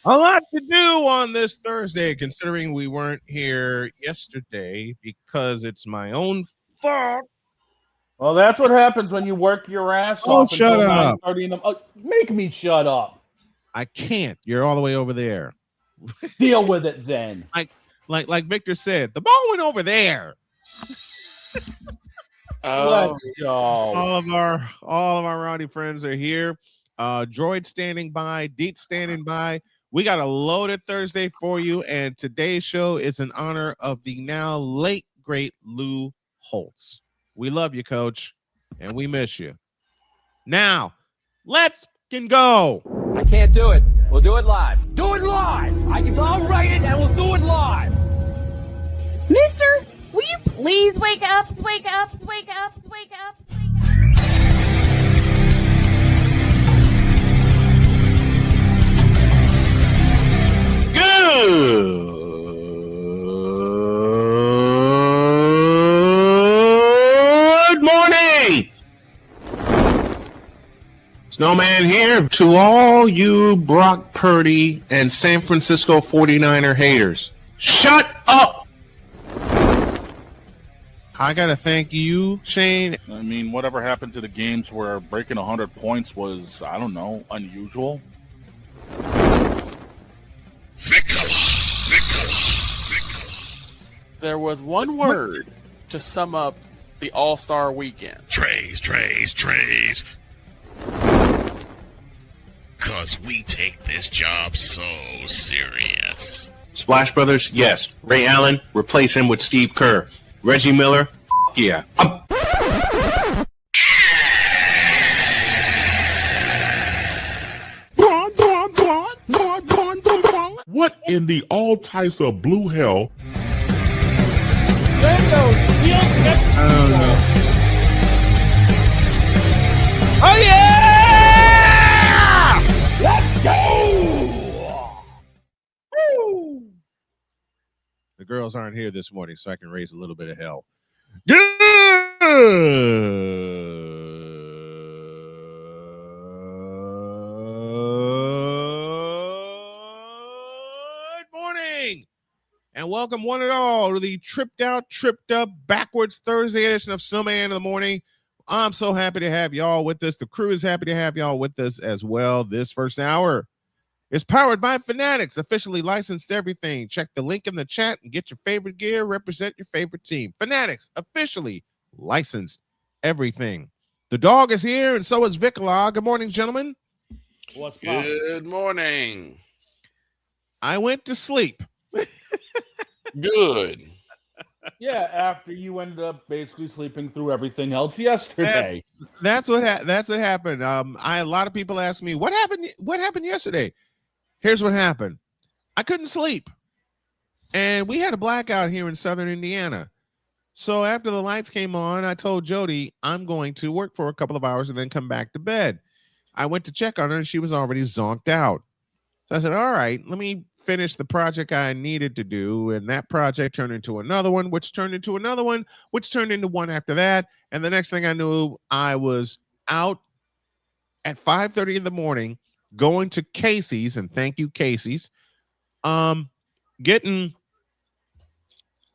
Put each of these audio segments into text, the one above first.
A lot to do on this Thursday, considering we weren't here yesterday because it's my own fault. Well, that's what happens when you work your ass Oh, off shut until up. 9:30 in the. Oh, make me shut up. I can't. You're all the way over there. Deal with it then. Like Victor said, the ball went over there. Let's go. All of our rowdy friends are here. Droid standing by, Deet standing by. We got a loaded Thursday for you, and today's show is in honor of the now late great Lou Holtz. We love you, Coach, and we miss you. Now, let's go. I can't do it. We'll do it live. Do it live. I'll write it and we'll do it live. Mister, will you please wake up, wake up, wake up, wake up, wake up? Good morning. Snowman here to all you Brock Purdy and San Francisco 49er haters. Shut up. I got to thank you, Shane. I mean, whatever happened to the games where breaking 100 points was, I don't know, unusual? There was one word to sum up the All-Star weekend. Trays. Because we take this job so serious. Splash Brothers, yes. Ray Allen, replace him with Steve Kerr. Reggie Miller, yeah. What in the all types of blue hell? I don't know. Oh, yeah! Let's go. Woo! The girls aren't here this morning, so I can raise a little bit of hell. Good morning, and welcome one and all to the tripped up, backwards Thursday edition of Snowman in the Morning. I'm so happy to have y'all with us. The crew is happy to have y'all with us as well. This first hour is powered by Fanatics, officially licensed everything. Check the link in the chat and get your favorite gear. Represent your favorite team. Fanatics, officially licensed everything. The dog is here, and so is Vicala. Good morning, gentlemen. What's poppin'? Good morning. I went to sleep. Good. Yeah, after you ended up basically sleeping through everything else yesterday. That's what happened. A lot of people ask me what happened yesterday. Here's what happened. I couldn't sleep, and we had a blackout here in Southern Indiana. So after the lights came on, I told Jody I'm going to work for a couple of hours and then come back to bed. I went to check on her, and she was already zonked out. So I said, all right, let me finish the project I needed to do, and that project turned into another one, which turned into another one, which turned into one after that, and the next thing I knew, I was out at 5:30 in the morning going to Casey's, and thank you, Casey's, getting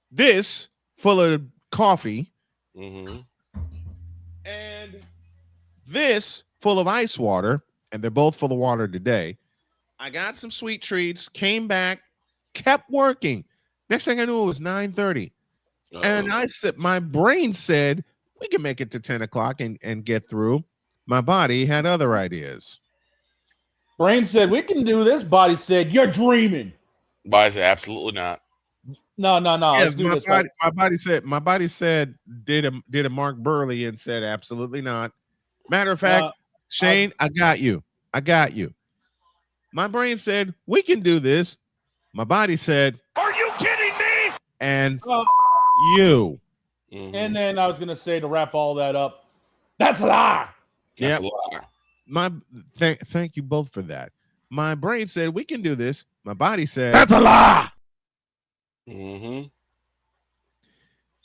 this full of coffee and this full of ice water, and they're both full of water today. I got some sweet treats, came back, kept working. Next thing I knew, it was 9:30. And I said, my brain said, we can make it to 10 o'clock and get through. My body had other ideas. Brain said, we can do this. Body said, you're dreaming. Body said, absolutely not. No. Yeah, Let's do this. my body said, did a Mark Burley and said, absolutely not. Matter of fact, Shane, I got you. My brain said, we can do this. My body said, are you kidding me? And you. And then I was going to say, to wrap all that up, that's a lie. That's a lie. Thank you both for that. My brain said, we can do this. My body said, That's a lie.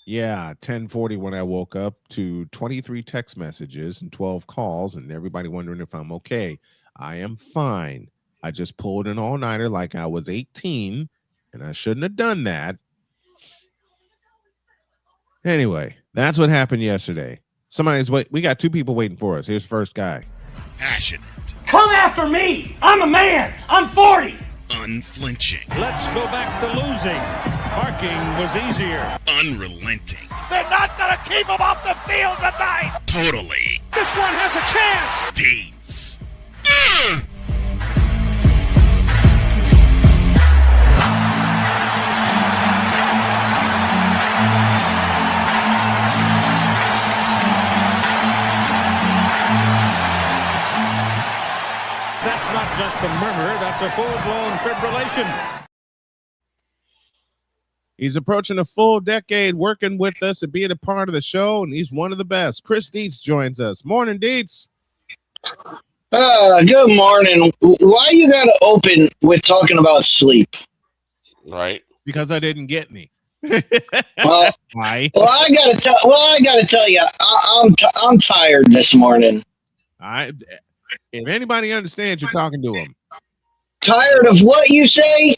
Yeah, 10:40 when I woke up to 23 text messages and 12 calls and everybody wondering if I'm okay. I am fine. I just pulled an all-nighter like I was 18, and I shouldn't have done that. Anyway, that's what happened yesterday. We got 2 people waiting for us. Here's first guy. Passionate. Come after me! I'm a man! I'm 40! Unflinching. Let's go back to losing. Parking was easier. Unrelenting. They're not going to keep him off the field tonight! Totally. This one has a chance! Deeds. That's not just a murmur, that's a full-blown fibrillation. He's approaching a full decade working with us and being a part of the show, and he's one of the best. Chris Dietz joins us. Morning, Dietz. Good morning. Why you gotta open with talking about sleep? Right. Because I didn't get any. Well, Why? well, I gotta tell you, I'm tired this morning. If anybody understands, you're talking to him. Tired of what you say?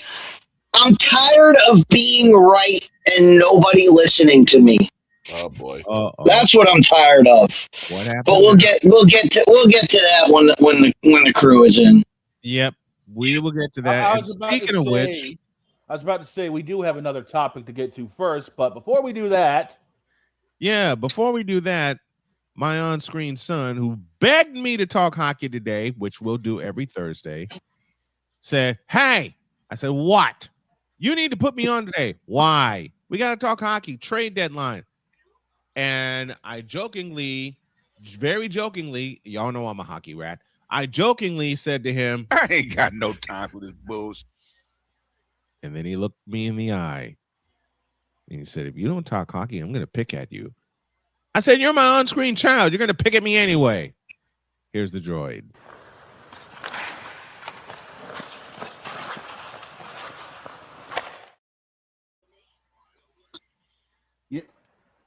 I'm tired of being right and nobody listening to me. Oh boy. That's what I'm tired of. What happened? But we'll get to that when the crew is in. Yep, we will get to that. And speaking of which, I was about to say we do have another topic to get to first, but before we do that, my on-screen son, who begged me to talk hockey today, which we'll do every Thursday, said, "Hey," I said, "What? You need to put me on today." "Why?" "We got to talk hockey, trade deadline." And I jokingly, very jokingly, y'all know I'm a hockey rat, I jokingly said to him, I ain't got no time for this bullshit. and then he looked me in the eye and he said, "If you don't talk hockey, I'm going to pick at you." I said, "You're my on-screen child. You're going to pick at me anyway." Here's the droid.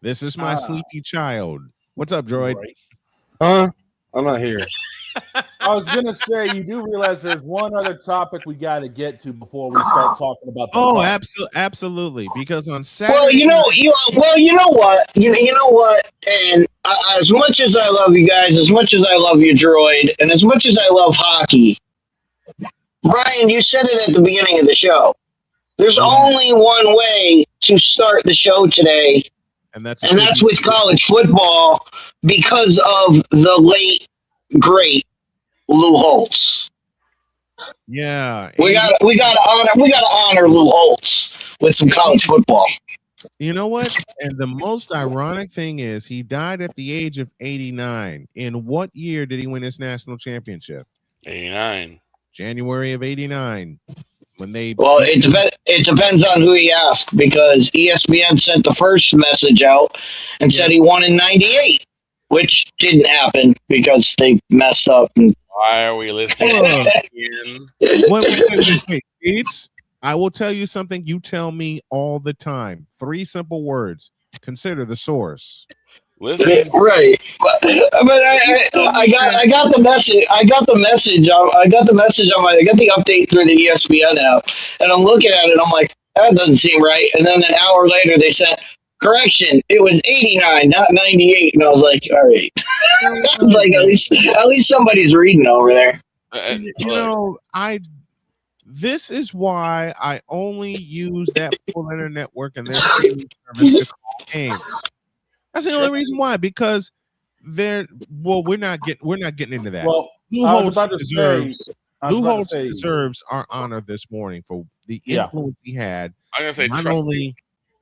This is my sleepy child. What's up, droid? Right. Huh? I'm not here. I was gonna say you do realize there's one other topic we got to get to before we start talking about. Absolutely. Because on Saturday, Well, you know what, and as much as I love you guys, as much as I love you, droid, and as much as I love hockey, Brian, you said it at the beginning of the show. There's only one way to start the show today, and that's with college football because of the late great Lou Holtz. Yeah, we got to honor Lou Holtz with some college football. You know what? And the most ironic thing is he died at the age of 89. In what year did he win his national championship? 89. January of 89. It depends on who you ask, because ESPN sent the first message out and said he won in 98, which didn't happen because they messed up. And why are we listening? Wait. I will tell you something you tell me all the time. 3 simple words. Consider the source. Listen. Right. But I got the message. I got the message on I got the update through the ESPN app, and I'm looking at it. I'm like, that doesn't seem right. And then an hour later, they sent correction. It was 89, not 98. And I was like, all right. I was like, at least somebody's reading over there. This is why I only use that full internet network and their streaming service to call games. That's the only reason why, because we're not getting into that. Well, Lou Holtz deserves our honor this morning for the influence he had, not only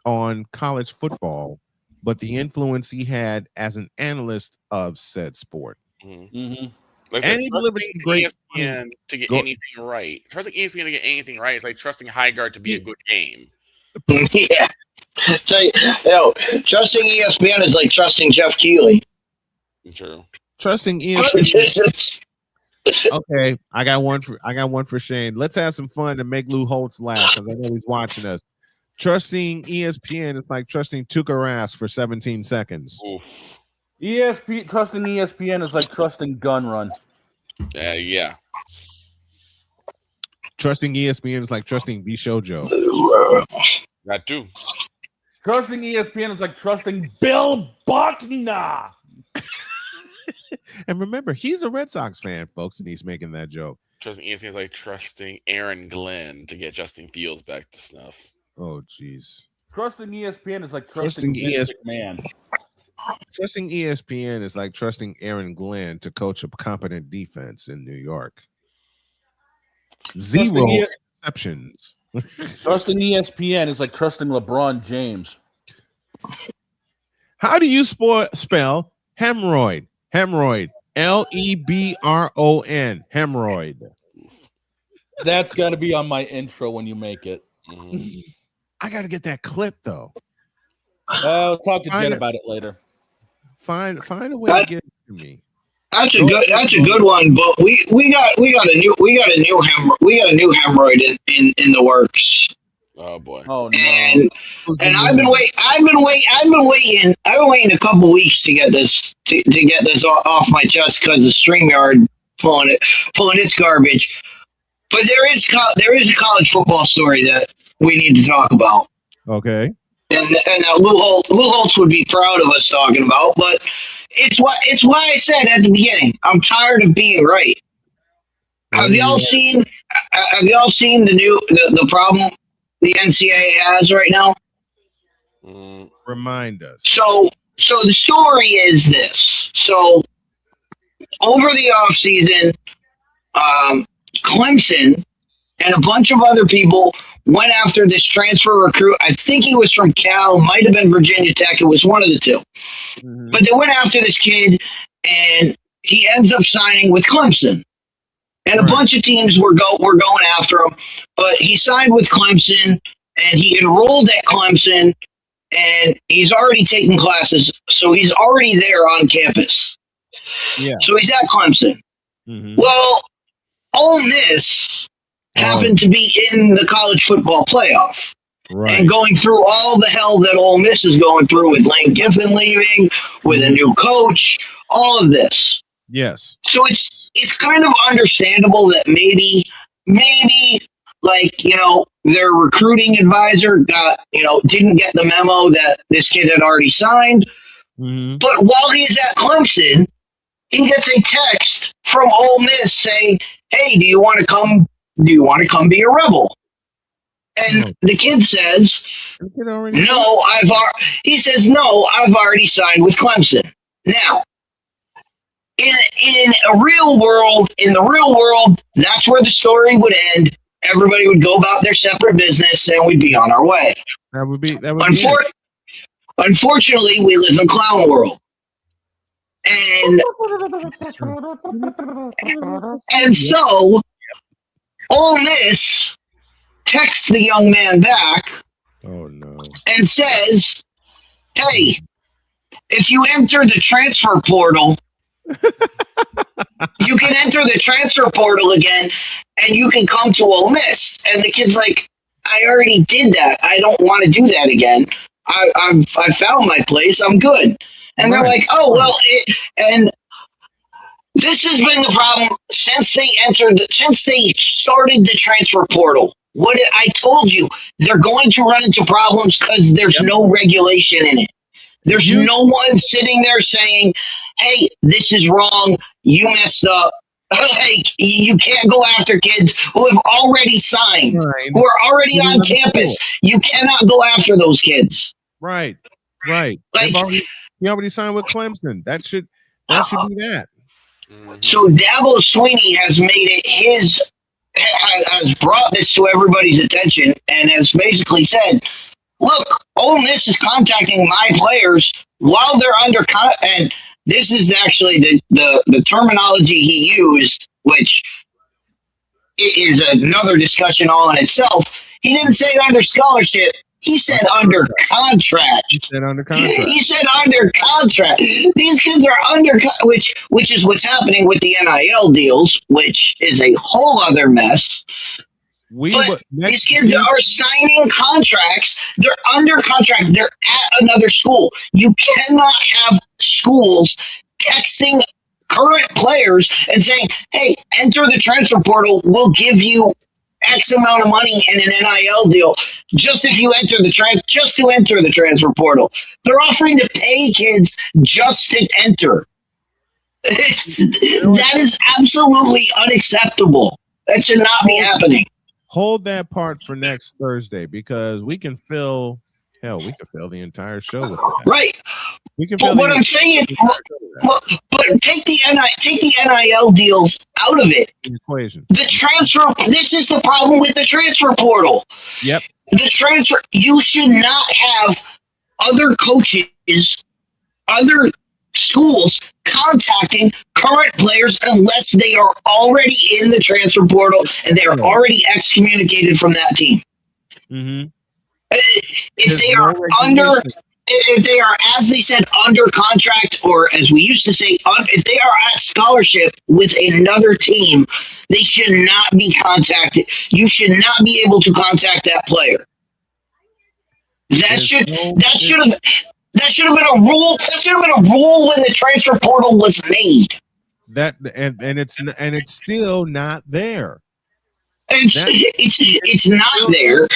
on college football, but the influence he had as an analyst of said sport. Mm-hmm. And he delivered some great ESPN to get anything right. Trusting ESPN to get anything right is like trusting Highguard to be a good game. Yeah. So, trusting ESPN is like trusting Jeff Keighley. True. Trusting ESPN. Okay, I got one for Shane. Let's have some fun to make Lou Holtz laugh, because I know he's watching us. Trusting ESPN is like trusting Tuukka Rask for 17 seconds. Oof. Trusting ESPN is like trusting Gun Run. Yeah. Trusting ESPN is like trusting B Show Joe. That too. Trusting ESPN is like trusting Bill Buckner. And remember, he's a Red Sox fan, folks, and he's making that joke. Trusting ESPN is like trusting Aaron Glenn to get Justin Fields back to snuff. Oh, jeez. Trusting ESPN is like trusting Vince McMahon. Trusting ESPN is like trusting Aaron Glenn to coach a competent defense in New York. Zero interceptions. Trusting ESPN is like trusting LeBron James. How do you spell hemorrhoid? Hemorrhoid. Lebron. Hemorrhoid. That's got to be on my intro when you make it. I got to get that clip though. I'll talk to Jen about it later. Find a way to get it to me. That's a good one. But we got a new hemorrhoid in the works. Oh boy. Oh no. And I've been waiting a couple weeks to get this off my chest because the StreamYard pulling its garbage. But there is a college football story that we need to talk about. Okay. And Lou Holtz would be proud of us talking about, but it's why I said at the beginning, I'm tired of being right. Have y'all seen the problem the NCAA has right now? Remind us. So the story is this. So over the offseason, Clemson and a bunch of other people went after this transfer recruit. I think he was from Cal, might have been Virginia Tech. It was one of the two. Mm-hmm. But they went after this kid, and he ends up signing with Clemson. And a bunch of teams were going after him. But he signed with Clemson, and he enrolled at Clemson, and he's already taking classes. So he's already there on campus. Yeah. So he's at Clemson. Mm-hmm. Well, Ole Miss happened to be in the college football playoff. Right. And going through all the hell that Ole Miss is going through with Lane Kiffin leaving, with a new coach, all of this. Yes. So it's kind of understandable that maybe like, you know, their recruiting advisor didn't get the memo that this kid had already signed. Mm-hmm. But while he's at Clemson, he gets a text from Ole Miss saying, "Hey, do you want to come be a Rebel?" And the kid says, "No, I've already signed with Clemson." Now, in the real world, that's where the story would end. Everybody would go about their separate business, and we'd be on our way. That would be. Unfortunately, we live in clown world. And so Ole Miss texts the young man back. Oh no. And says, "Hey, if you enter the transfer portal, you can enter the transfer portal again and you can come to Ole Miss." And the kid's like, "I already did that. I don't want to do that again. I found my place. I'm good." And they're like, "Oh, well," and this has been the problem since they started the transfer portal. I told you, they're going to run into problems because there's no regulation in it. There's no one sitting there saying, "Hey, this is wrong. You messed up." Like, you can't go after kids who have already signed, who are already on campus. You cannot go after those kids. Right. Like, he already signed with Clemson. That should be that. So Dabo Swinney has made it has brought this to everybody's attention and has basically said, "Look, Ole Miss is contacting my players while they're under and this is actually the terminology he used, which is another discussion all in itself. He didn't say under scholarship. He said under contract. He said under contract. These kids are under, which is what's happening with the NIL deals, which is a whole other mess. These kids are signing contracts. They're under contract. They're at another school. You cannot have schools texting current players and saying, "Hey, enter the transfer portal. We'll give you X amount of money in an NIL deal just if you enter just to enter the transfer portal. They're offering to pay kids just to enter. That is absolutely unacceptable. That should not be happening. Hold that part for next Thursday because we can fill the entire show with that. Right. We can. But what I'm saying, but take the NIL deals out of it. Equation. The transfer. This is the problem with the transfer portal. Yep. The transfer. You should not have other coaches, other schools contacting current players unless they are already in the transfer portal and they are already excommunicated from that team. Mm-hmm. If they are, as they said, under contract, or as we used to say, if they are at scholarship with another team, they should not be contacted. You should not be able to contact that player. That should have been a rule. That should have been a rule when the transfer portal was made. And it's still not there. It's not there.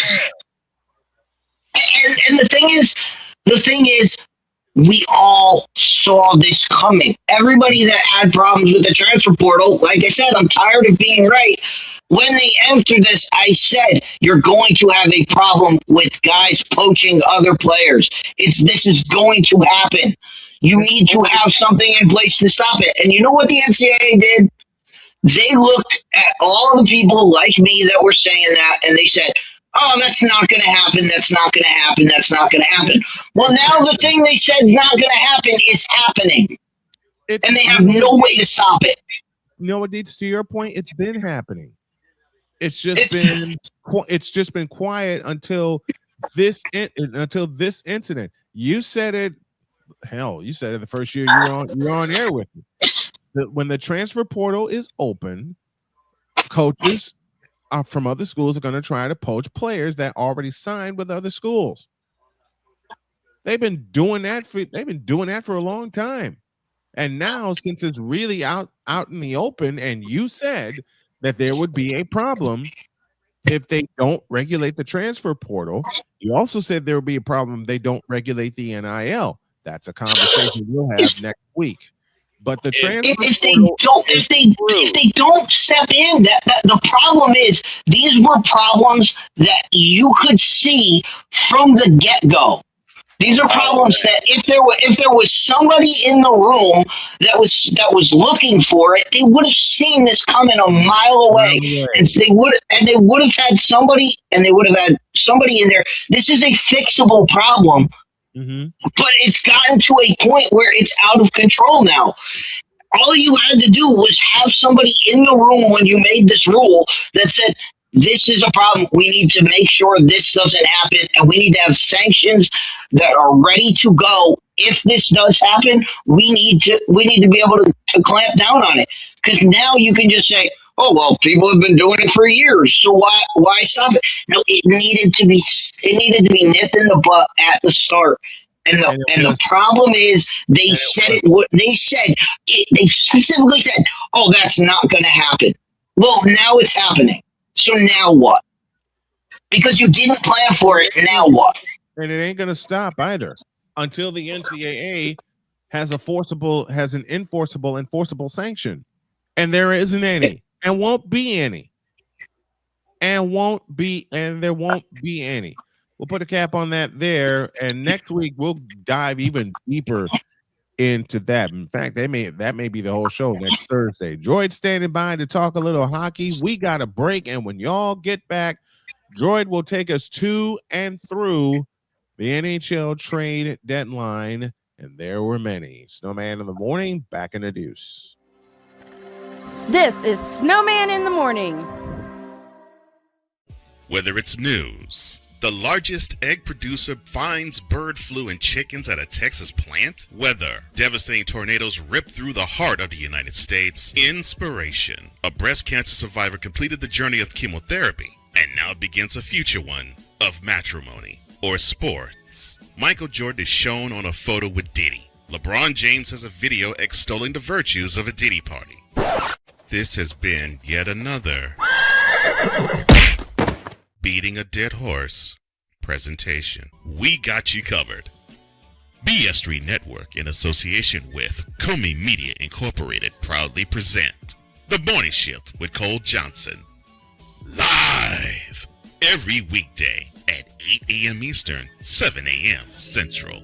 And the thing is, we all saw this coming. Everybody that had problems with the transfer portal, like I said, I'm tired of being right. When they entered this, I said, you're going to have a problem with guys poaching other players. This is going to happen. You need to have something in place to stop it. And you know what the NCAA did? They looked at all the people like me that were saying that, and they said, oh, that's not going to happen. That's not going to happen. That's not going to happen. Well, now the thing they said is not going to happen is happening. And they have no way to stop it. You know what, Deets, to your point, it's been happening. It's just been quiet until this incident. You said it. Hell, you said it the first year you're on air with me. When the transfer portal is open, coaches from other schools are going to try to poach players that already signed with other schools. They've been doing that for a long time. And now, since it's really out in the open, and you said that there would be a problem if they don't regulate the transfer portal, you also said there would be a problem if they don't regulate the NIL. That's a conversation we'll have next week. But the transfer if they don't step in, the problem is these were problems that you could see from the get-go. These are problems that if there was somebody in the room that was looking for it, they would have seen this coming a mile away, and they would have had somebody in there. This is a fixable problem. Mm-hmm. But it's gotten to a point where it's out of control now. All you had to do was have somebody in the room when you made this rule that said, this is a problem. We need to make sure this doesn't happen, and we need to have sanctions that are ready to go. If this does happen, we need to be able to clamp down on it. Because now you can just say, oh, well, people have been doing it for years, so why stop it? No, it needed to be nipped in the butt at the start. And the problem is they specifically said, oh, that's not going to happen. Well, now it's happening. So now what? Because you didn't plan for it, now what? And it ain't going to stop either until the NCAA has an enforceable sanction. And there isn't any. And won't be any. And there won't be any. We'll put a cap on that there. And next week we'll dive even deeper into that. In fact, that may be the whole show next Thursday. Droid standing by to talk a little hockey. We got a break, and when y'all get back, Droid will take us to and through the NHL trade deadline. And there were many. Snowman in the morning, back in the deuce. This is Snowman in the Morning. Whether it's news, the largest egg producer finds bird flu in chickens at a Texas plant, weather, devastating tornadoes rip through the heart of the United States, inspiration, a breast cancer survivor completed the journey of chemotherapy, and now begins a future one of matrimony or sports. Michael Jordan is shown on a photo with Diddy. LeBron James has a video extolling the virtues of a Diddy party. This has been yet another beating a dead horse presentation. We got you covered. BS3 Network, in association with Comey Media Incorporated, proudly present The Morning Shift with Cole Johnson. Live every weekday at 8 a.m. Eastern, 7 a.m. Central.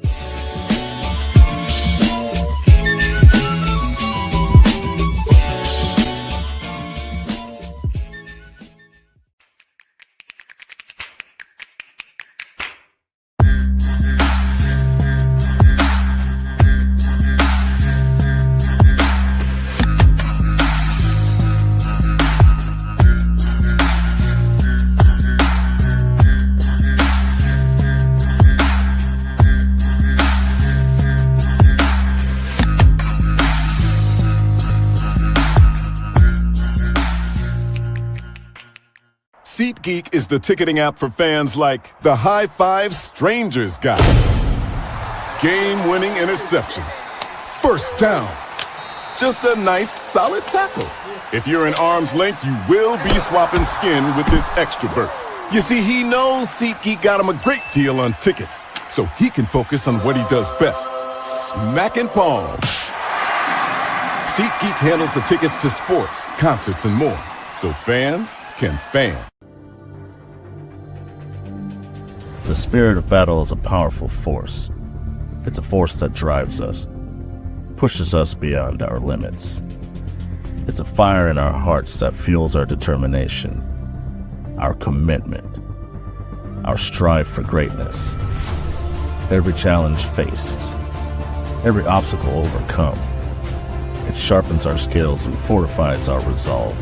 SeatGeek is the ticketing app for fans like the High Five Strangers guy. Game-winning interception. First down. Just a nice, solid tackle. If you're in arm's length, you will be swapping skin with this extrovert. You see, he knows SeatGeek got him a great deal on tickets, so he can focus on what he does best, smacking palms. SeatGeek handles the tickets to sports, concerts, and more, so fans can fan. The spirit of battle is a powerful force. It's a force that drives us, pushes us beyond our limits. It's a fire in our hearts that fuels our determination, our commitment, our strive for greatness. Every challenge faced, every obstacle overcome, it sharpens our skills and fortifies our resolve.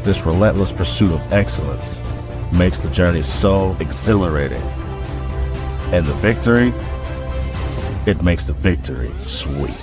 This relentless pursuit of excellence makes the journey so exhilarating. And the victory, it makes the victory sweet.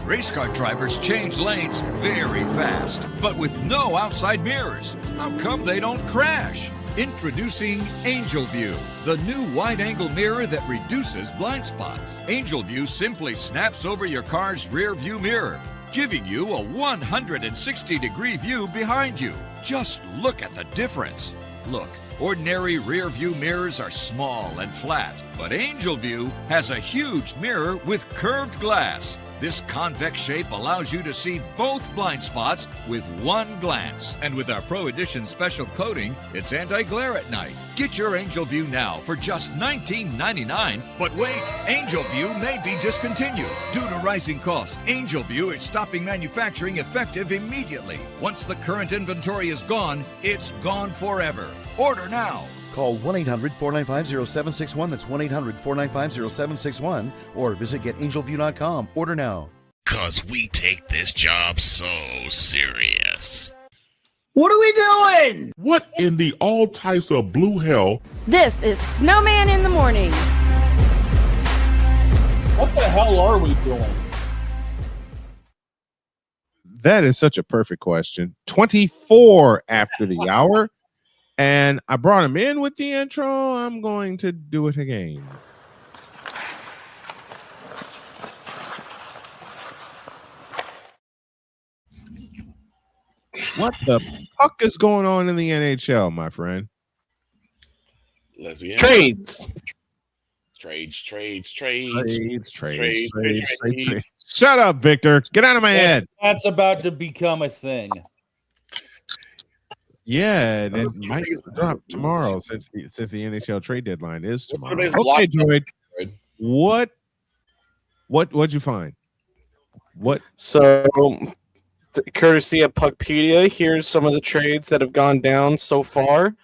Race car drivers change lanes very fast, but with no outside mirrors. How come they don't crash? Introducing Angel View, the new wide-angle mirror that reduces blind spots. Angel View simply snaps over your car's rear view mirror, giving you a 160-degree view behind you. Just look at the difference. Look, ordinary rear view mirrors are small and flat, but Angel View has a huge mirror with curved glass. This convex shape allows you to see both blind spots with one glance. And with our Pro Edition special coating, it's anti-glare at night. Get your Angel View now for just $19.99. But wait, Angel View may be discontinued. Due to rising costs, Angel View is stopping manufacturing effective immediately. Once the current inventory is gone, it's gone forever. Order now. Call 1-800-495-0761. That's 1-800-495-0761. Or visit getangelview.com. Order now. 'Cause we take this job so serious. What are we doing? What in the all types of blue hell? This is Snowman in the Morning. What the hell are we doing? That is such a perfect question. 24 after the hour. And I brought him in with the intro. I'm going to do it again. What the fuck is going on in the NHL, my friend? Lesbian. Trades. Trades. Shut up, Victor. Get out of my head. That's about to become a thing. Yeah, and it might drop tomorrow since the NHL trade deadline is tomorrow. Everybody's Okay, blocked. Droid. What'd you find? What? So, courtesy of Puckpedia, here's some of the trades that have gone down so far.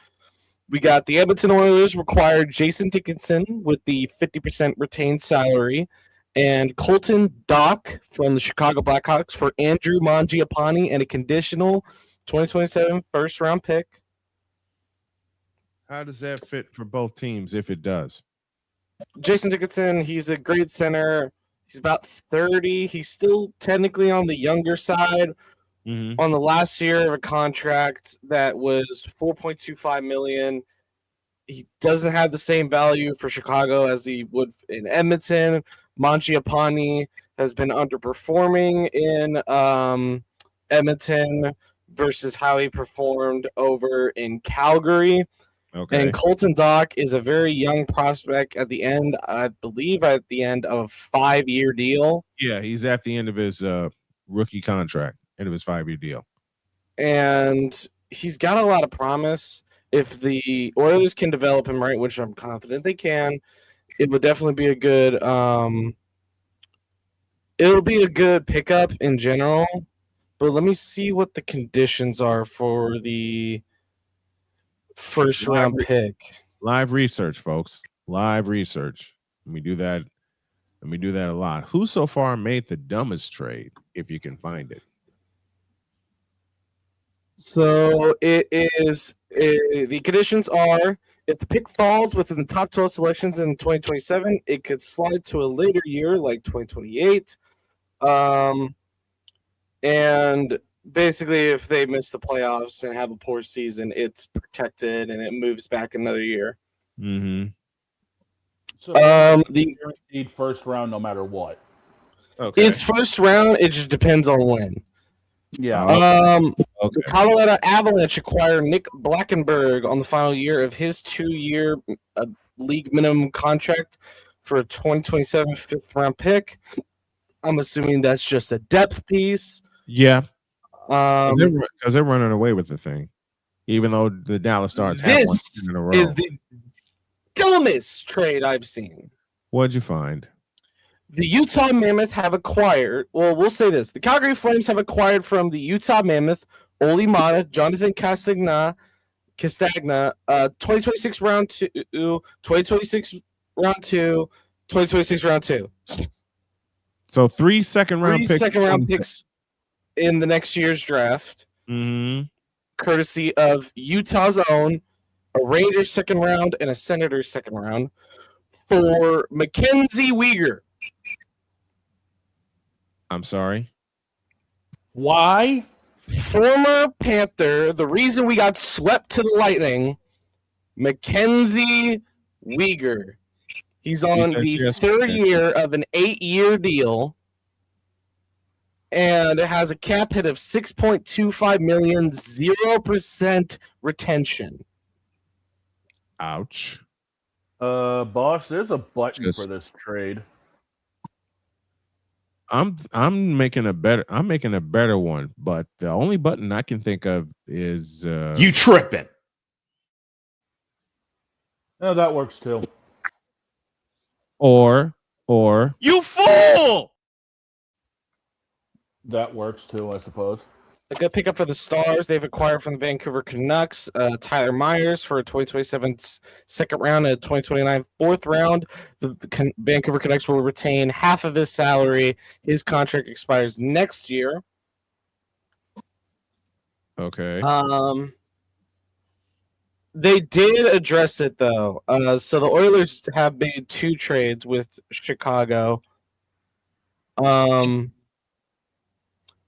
We got the Edmonton Oilers required Jason Dickinson with the 50% retained salary, and Colton Dock from the Chicago Blackhawks for Andrew Mangiapane and a conditional 2027 first-round pick. How does that fit for both teams if it does? Jason Dickinson, he's a great center. He's about 30. He's still technically on the younger side. On the last year of a contract that was $4.25 million. He doesn't have the same value for Chicago as he would in Edmonton. Mangiapane has been underperforming in Edmonton versus how he performed over in Calgary. Okay. And Colton Dock is a very young prospect at the end, I believe, at the end of a 5-year deal. Yeah, he's at the end of his rookie contract, end of his 5-year deal. And he's got a lot of promise. If the Oilers can develop him right, which I'm confident they can, it would definitely be a good it'll be a good pickup in general. But let me see what the conditions are for the first round pick. Live research, folks. Live research. Let me do that a lot. Who so far made the dumbest trade, if you can find it? So it is the conditions are if the pick falls within the top 12 selections in 2027, it could slide to a later year like 2028. And basically if they miss the playoffs and have a poor season, it's protected and it moves back another year. So the guaranteed first round no matter what. Okay. It's first round, it just depends on when. Yeah. The Colorado Avalanche acquired Nick Blackenberg on the final year of his 2-year league minimum contract for a 2027 fifth-round pick. I'm assuming that's just a depth piece. Yeah. Because they're running away with the thing, even though the Dallas Stars have one in a row. This is the dumbest trade I've seen. What'd you find? The Utah Mammoth have acquired, well, we'll say this. The Calgary Flames have acquired from the Utah Mammoth, Oli Mata, Jonathan Castagna, 2026 round 2, 2026 round 2, 2026 round 2. So 3 second-round picks. Second-round picks in the next year's draft. Courtesy of Utah's own, a Rangers second round, and a Senators second round for Mackenzie Weegar. I'm sorry. Why? Former Panther. The reason we got swept to the Lightning, Mackenzie Weegar. He's on the third year of an 8-year deal, and it has a cap hit of $6.25 million, 0% retention. Ouch. Boss, there's a button for this trade. I'm making a better one, but the only button I can think of is you tripping. No, that works too. Or you fool. That works too, I suppose. A good pickup for the Stars. They've acquired from the Vancouver Canucks Tyler Myers for a 2027 second round and a 2029 fourth round. The Vancouver Canucks will retain half of his salary. His contract expires next year. Okay. They did address it though. So the Oilers have made 2 trades with Chicago.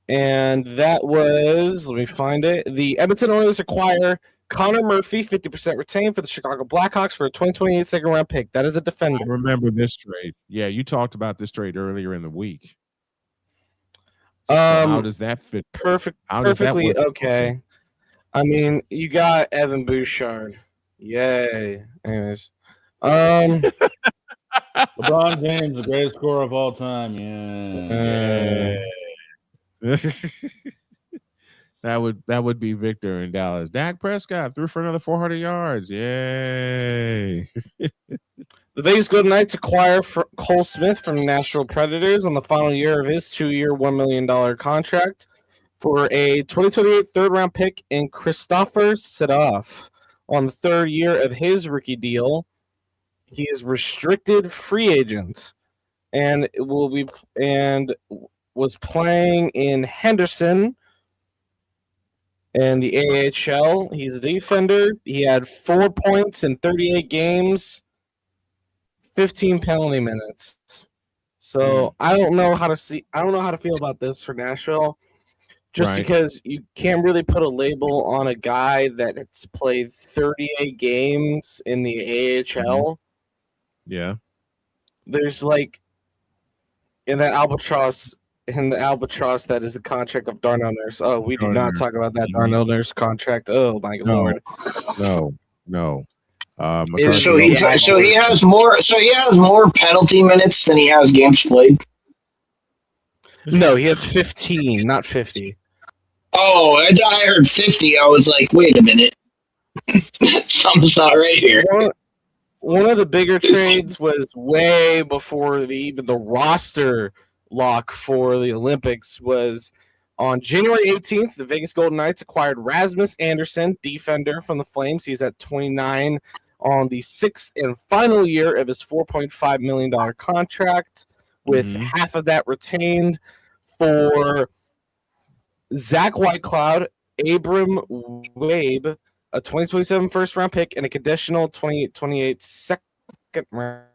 And that was, let me find it. The Edmonton Oilers acquire Connor Murphy, 50% retained for the Chicago Blackhawks for a 2028 second round pick. That is a defender. I remember this trade. Yeah, you talked about this trade earlier in the week. So how does that fit? Perfectly okay. I mean, you got Evan Bouchard. Yay. Anyways. LeBron James, the greatest scorer of all time. Yeah. That would be Victor in Dallas. Dak Prescott threw for another 400 yards. Yay. The Vegas Golden Knights acquire Cole Smith from the Nashville Predators on the final year of his 2-year, $1 million contract for a 2028 third-round pick in Christopher Sedov. On the third year of his rookie deal, he is restricted free agent and was playing in Henderson and the AHL. He's a defender. He had 4 points in 38 games, 15 penalty minutes. So I don't know how to feel about this for Nashville. Just because you can't really put a label on a guy that's played 38 games in the AHL. Yeah. There's like in the albatross that is the contract of Darnell Nurse. Oh, we do not talk about that Darnell Nurse contract. Oh my lord. No. So he has more penalty minutes than he has games played. No, he has 15, not 50. Oh, I heard 50. I was like, wait a minute. Something's not right here. One of the bigger trades was way before even the roster lock for the Olympics was on January 18th. The Vegas Golden Knights acquired Rasmus Anderson, defender from the Flames. He's at 29 on the 6th and final year of his $4.5 million contract, with half of that retained for Zach Whitecloud, Abram Wabe, a 2027 first round pick, and a conditional 2028 second round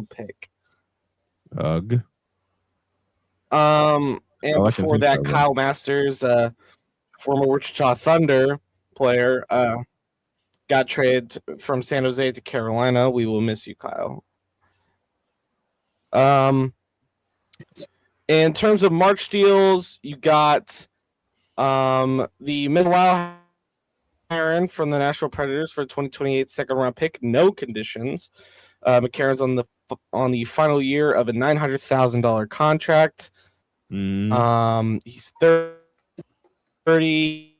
pick. Ugh. And before that, Kyle Masters, former Wichita Thunder player, got traded from San Jose to Carolina. We will miss you, Kyle. In terms of March deals, you got the Mizrael Heron from the Nashville Predators for a 2028 second round pick, no conditions. McCarron's on the final year of a $900,000 contract. He's 30.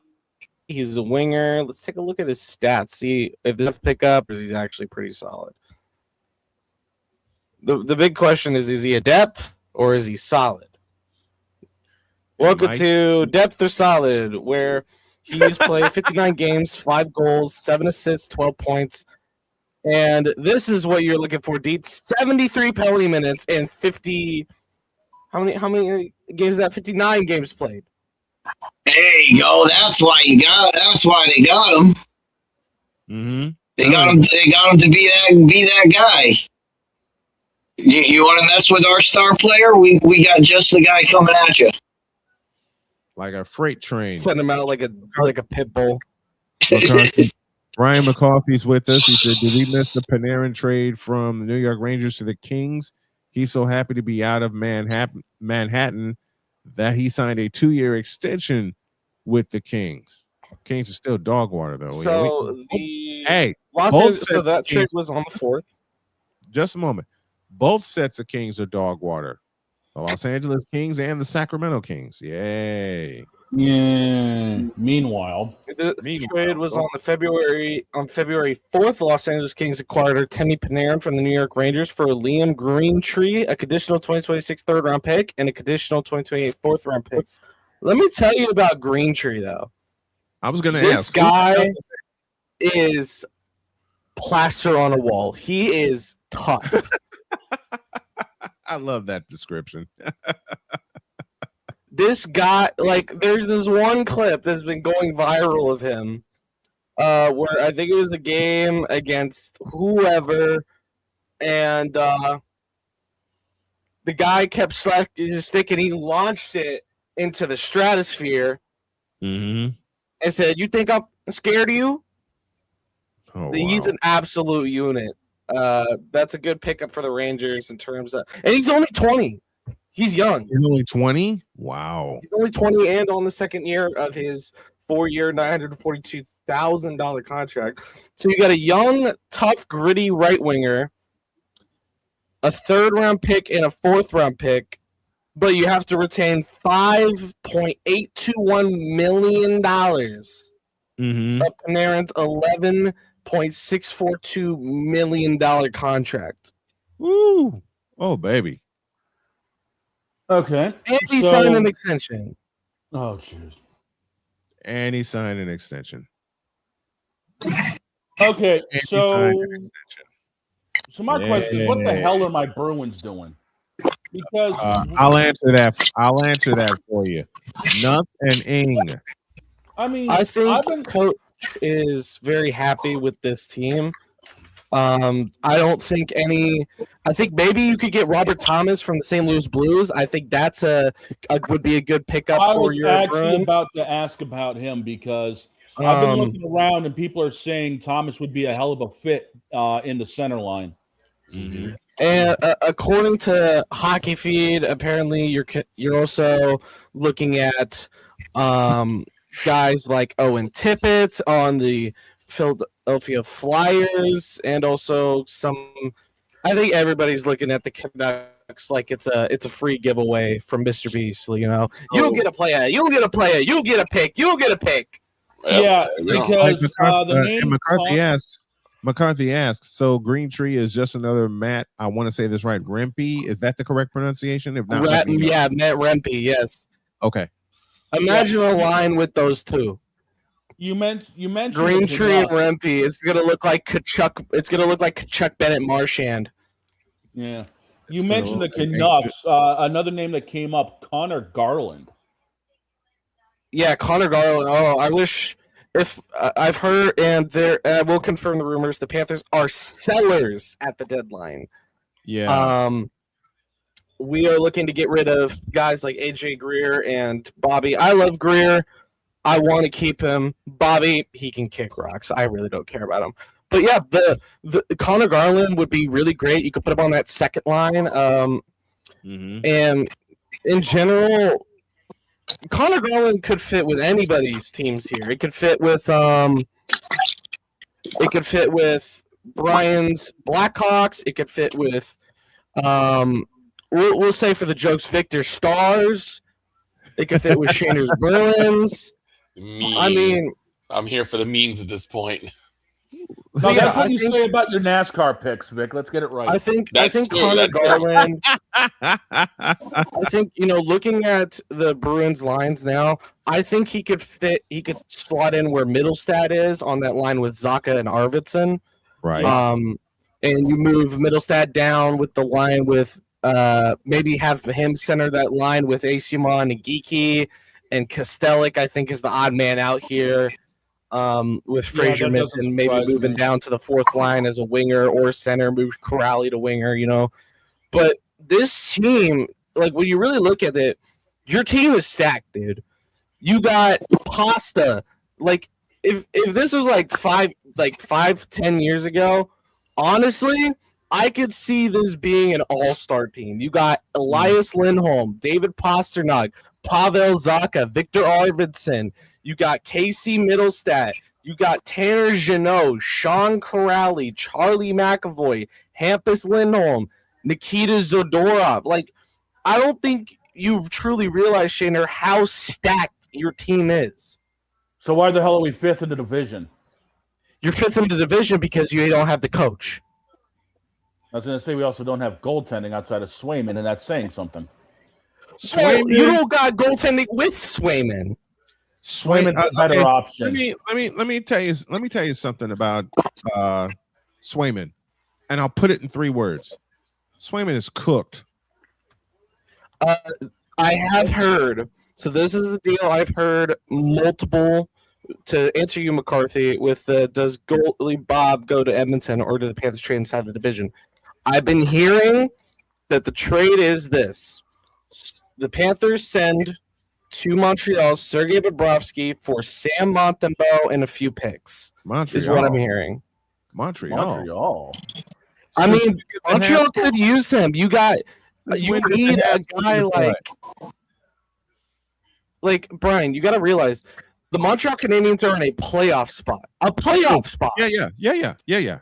He's a winger. Let's take a look at his stats. See if this pick up, or he's actually pretty solid. The big question is he a depth or is he solid? Welcome to Depth or Solid, where he's played 59 games, 5 goals, 7 assists, 12 points. And this is what you're looking for, Deet. 73 penalty minutes and 50. How many games is that? 59 games played. There you go. That's why they got him. They got him to be that guy. You want to mess with our star player? We got just the guy coming at you. Like a freight train. Send him out like a pit bull. Brian McCarthy's with us. He said, did we miss the Panarin trade from the New York Rangers to the Kings? He's so happy to be out of Manhattan that he signed a 2-year extension with the Kings. Kings are still dog water, though. So that trade was on the 4th. Just a moment. Both sets of Kings are dog water. The Los Angeles Kings and the Sacramento Kings. Yay. Yeah. Meanwhile, the trade was on February 4th. The Los Angeles Kings acquired Artemi Panarin from the New York Rangers for Liam Greentree, a conditional 2026 third round pick, and a conditional 2028 fourth round pick. Let me tell you about Greentree, though. I was going to This ask. guy is plaster on a wall. He is tough. I love that description. This guy, there's this one clip that's been going viral of him, where I think it was a game against whoever, and the guy kept sticking. He launched it into the stratosphere, and said, "You think I'm scared of you?" Oh, He's an absolute unit. That's a good pickup for the Rangers in terms of, and he's only 20. He's young. He's only 20? Wow. He's only 20 and on the second year of his 4-year, $942,000 contract. So you got a young, tough, gritty right winger, a third-round pick and a fourth-round pick, but you have to retain $5.821 million of Panarin's $11.642 million contract. Woo! Oh, baby. Okay. And he signed an extension. Oh, jeez. And he signed an extension. Okay, so my question is, what the hell are my Bruins doing? Because I'll answer that for you. Nuff and Ing. I mean, I think coach is very happy with this team. I don't think any. I think maybe you could get Robert Thomas from the St. Louis Blues. I think that's would be a good pickup I for was your actually Bruins. about to ask about him because I've been looking around and people are saying Thomas would be a hell of a fit in the center line. Mm-hmm. And according to Hockey Feed, apparently you're also looking at guys like Owen Tippett on the Philadelphia Flyers, and also some. I think everybody's looking at the Canucks like it's a free giveaway from Mr. Beast. You know, you'll get a player, you'll get a player, you'll get a pick, you'll get a pick. Yeah, because the name McCarthy asks, so Green Tree is just another Matt, I want to say this right, Rempe? Is that the correct pronunciation? If not, Matt Rempe, yes. Okay. Imagine a line with those two. You mentioned Green Tree and Rempe. It's gonna look like Kachuk. It's gonna look like Kachuk Bennett Marchand. Yeah. You mentioned the Canucks. Another name that came up, Connor Garland. Yeah, Connor Garland. Oh, I wish if I've heard, and there we'll confirm the rumors. The Panthers are sellers at the deadline. Yeah. We are looking to get rid of guys like AJ Greer and Bobby. I love Greer. I want to keep him. Bobby, he can kick rocks. I really don't care about him. But yeah, the Connor Garland would be really great. You could put him on that second line. And in general, Connor Garland could fit with anybody's teams here. It could fit with Brian's Blackhawks. It could fit with we'll say for the jokes, Victor Stars. It could fit with Shander's Bruins. Means. I mean, I'm here for the means at this point. No, that's what you say about your NASCAR picks, Vic. Let's get it right. I think Connor Garland. I think, looking at the Bruins lines now, I think he could fit. He could slot in where Middlestad is on that line with Zaka and Arvidsson. Right. And you move Middlestad down with the line with maybe have him center that line with Asiamon and Geeky. And Kostelic, I think, is the odd man out here with Fraser Minton maybe moving down to the fourth line as a winger or center, move Corrali to winger, But this team, like when you really look at it, your team is stacked, dude. You got Pasta. Like if this was like 5-10 years ago, honestly, I could see this being an all-star team. You got Elias Lindholm, David Pasternak, Pavel Zacha, Victor Arvidsson. You got Casey Middlestat. You got Tanner Jeannot, Sean Corrali, Charlie McAvoy, Hampus Lindholm, Nikita Zadorov. Like, I don't think you've truly realized, Shaner, how stacked your team is. So why the hell are we fifth in the division? You're fifth in the division because you don't have the coach. I was going to say we also don't have goaltending outside of Swayman, and that's saying something. Swayman, you don't got goaltending with Swayman. Swayman's a better option. Let me tell you something about Swayman, and I'll put it in 3 words. Swayman is cooked. I have heard. So this is the deal. I've heard multiple. To answer you, McCarthy, with does goalie Bob go to Edmonton or do the Panthers trade inside the division? I've been hearing that the trade is this. The Panthers send to Montreal Sergei Bobrovsky for Sam Montembeau and a few picks. Montreal is what I'm hearing. Montreal. I mean, Montreal could use him. You need a guy like Brian. You got to realize the Montreal Canadiens are in a playoff spot. Yeah.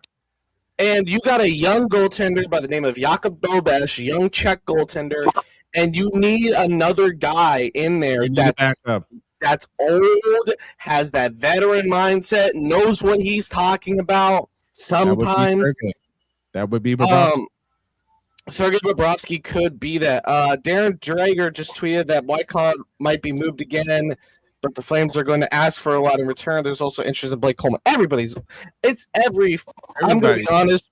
And you got a young goaltender by the name of Jakub Dobesh, young Czech goaltender, and you need another guy in there that's old, has that veteran mindset, knows what he's talking about. Sometimes that would be Bobrovsky. Sergei Bobrovsky could be that. Darren Drager just tweeted that Wycott might be moved again, but the Flames are going to ask for a lot in return. There's also interest in Blake Coleman. I'm going to be honest,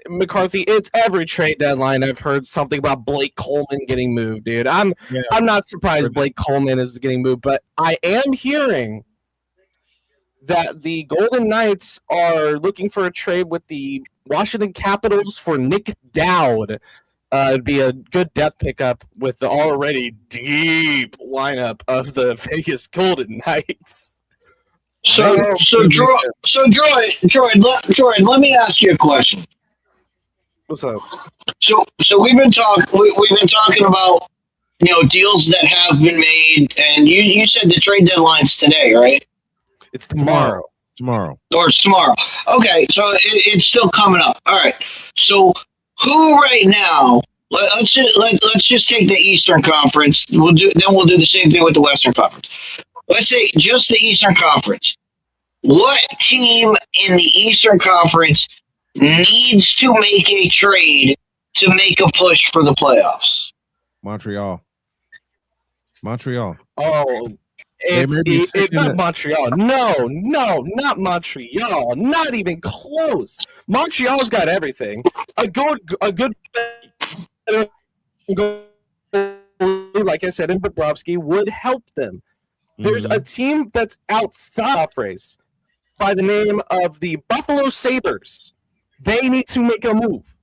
McCarthy, it's every trade deadline I've heard something about Blake Coleman getting moved, dude. I'm not surprised Blake Coleman is getting moved, but I am hearing that the Golden Knights are looking for a trade with the Washington Capitals for Nick Dowd. It'd be a good depth pickup with the already deep lineup of the Vegas Golden Knights. Droid, let me ask you a question. What's up? So we've been talking about deals that have been made, and you said the trade deadline's today, right? It's tomorrow. Tomorrow. Or it's tomorrow. Okay, so it's still coming up. All right. So who right now? Let's just take the Eastern Conference. We'll do the same thing with the Western Conference. Let's say just the Eastern Conference. What team in the Eastern Conference needs to make a trade to make a push for the playoffs? Montreal. Oh, it's not Montreal. No, not Montreal. Not even close. Montreal's got everything. A good, like I said, in Bobrovsky would help them. There's a team that's outside race by the name of the Buffalo Sabres. They need to make a move.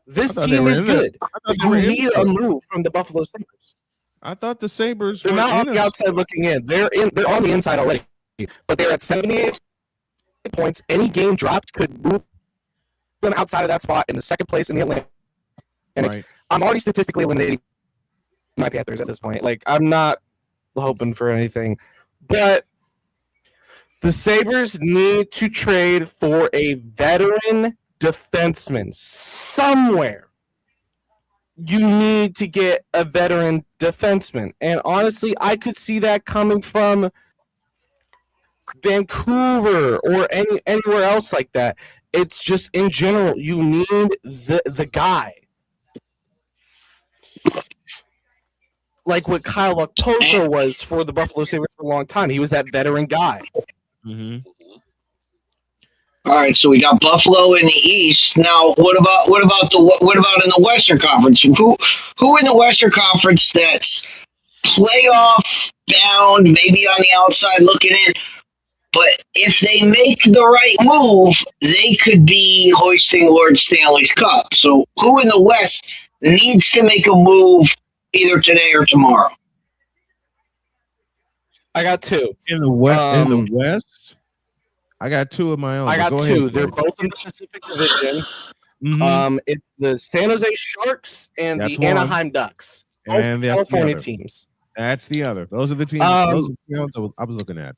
This team is good. You need a move from the Buffalo Sabres. I thought the Sabres They're not on the outside looking in. They're on the inside already. But they're at 78 points. Any game dropped could move them outside of that spot in the second place in the Atlantic. Right. I'm already statistically eliminating my Panthers at this point. Like, I'm not hoping for anything. But the Sabres need to trade for a veteran defenseman somewhere. You need to get a veteran defenseman. And honestly, I could see that coming from Vancouver or anywhere else like that. It's just in general, you need the guy. Like what Kyle Okposo was for the Buffalo Sabres for a long time. He was that veteran guy. Mm-hmm. All right, so we got Buffalo in the East. Now, what about in the Western Conference? Who in the Western Conference that's playoff bound, maybe on the outside looking in, but if they make the right move, they could be hoisting Lord Stanley's Cup. So, who in the West needs to make a move either today or tomorrow? I got two in the West. I got two of my own. I got Go two. ahead, They're both in the Pacific Division. Mm-hmm. It's the San Jose Sharks and That's the one. Anaheim Ducks. Both And that's California the other. teams. That's the other. Those are the teams. Those are the ones I was looking at.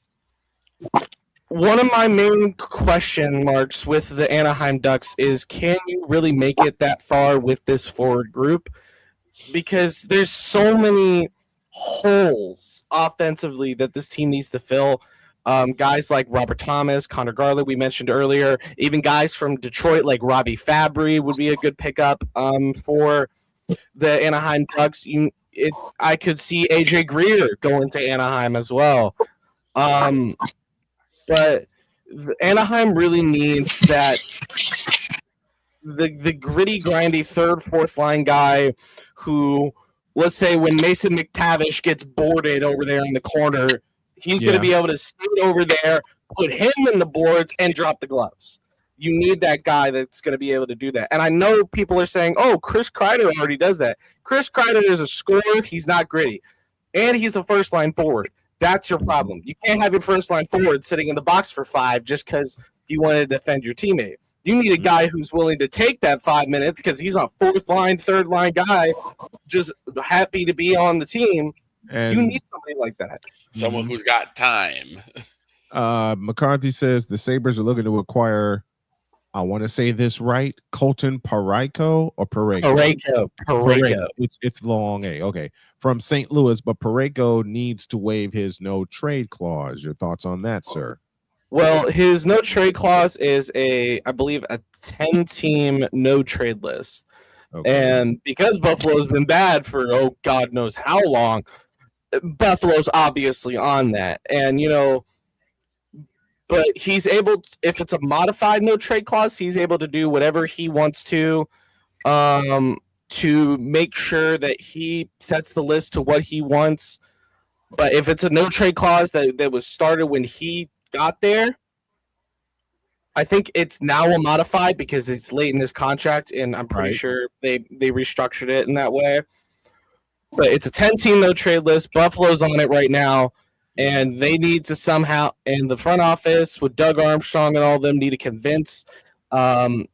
One of my main question marks with the Anaheim Ducks is, can you really make it that far with this forward group? Because there's so many holes offensively that this team needs to fill. Guys like Robert Thomas, Connor Garland, we mentioned earlier, even guys from Detroit like Robbie Fabry would be a good pickup for the Anaheim Ducks. I could see AJ Greer going to Anaheim as well. But Anaheim really needs that the gritty, grindy third, fourth line guy who, let's say, when Mason McTavish gets boarded over there in the corner, he's going to be able to skate over there, put him in the boards, and drop the gloves. You need that guy that's going to be able to do that. And I know people are saying, oh, Chris Kreider already does that. Chris Kreider is a scorer. He's not gritty. And he's a first-line forward. That's your problem. You can't have your first-line forward sitting in the box for 5 just because you want to defend your teammate. You need a guy who's willing to take that 5 minutes because he's a fourth-line, third-line guy just happy to be on the team. And you need somebody like that. Someone who's got time. McCarthy says the Sabres are looking to acquire, I want to say this right, Colton Parayko or Parayko? Parayko. It's long A. Okay. From St. Louis, but Parayko needs to waive his no trade clause. Your thoughts on that, sir? Well, his no trade clause is I believe a 10-team no trade list. Okay. And because Buffalo's been bad for God knows how long, Buffalo's obviously on that. And but he's able, if it's a modified no trade clause, he's able to do whatever he wants to make sure that he sets the list to what he wants. But if it's a no trade clause that was started when he got there, I think it's now a modified because it's late in his contract, and I'm pretty sure they restructured it in that way. But it's a 10-team no trade list. Buffalo's on it right now, and they need to somehow, and the front office with Doug Armstrong and all of them need to convince Parayko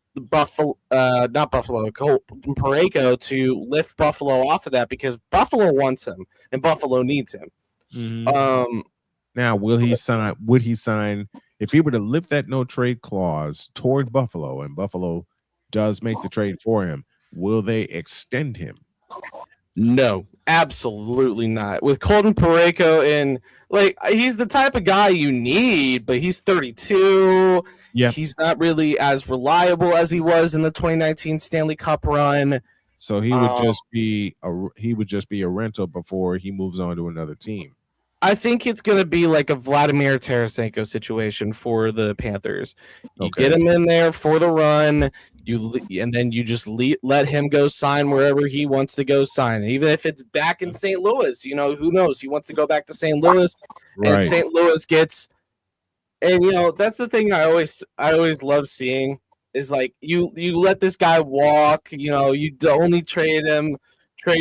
to lift Buffalo off of that because Buffalo wants him and Buffalo needs him. Mm-hmm. Now, would he sign if he were to lift that no trade clause toward Buffalo and Buffalo does make the trade for him? Will they extend him? No, absolutely not. With Colton Parayko and he's the type of guy you need, but he's 32. Yeah, he's not really as reliable as he was in the 2019 Stanley Cup run. So he would just be a rental before he moves on to another team. I think it's going to be like a Vladimir Tarasenko situation for the Panthers. You get him in there for the run, and then you just let him go sign wherever he wants to go sign. Even if it's back in St. Louis, who knows? He wants to go back to St. Louis, and St. Louis gets. And that's the thing I always love seeing is like you let this guy walk. You only trade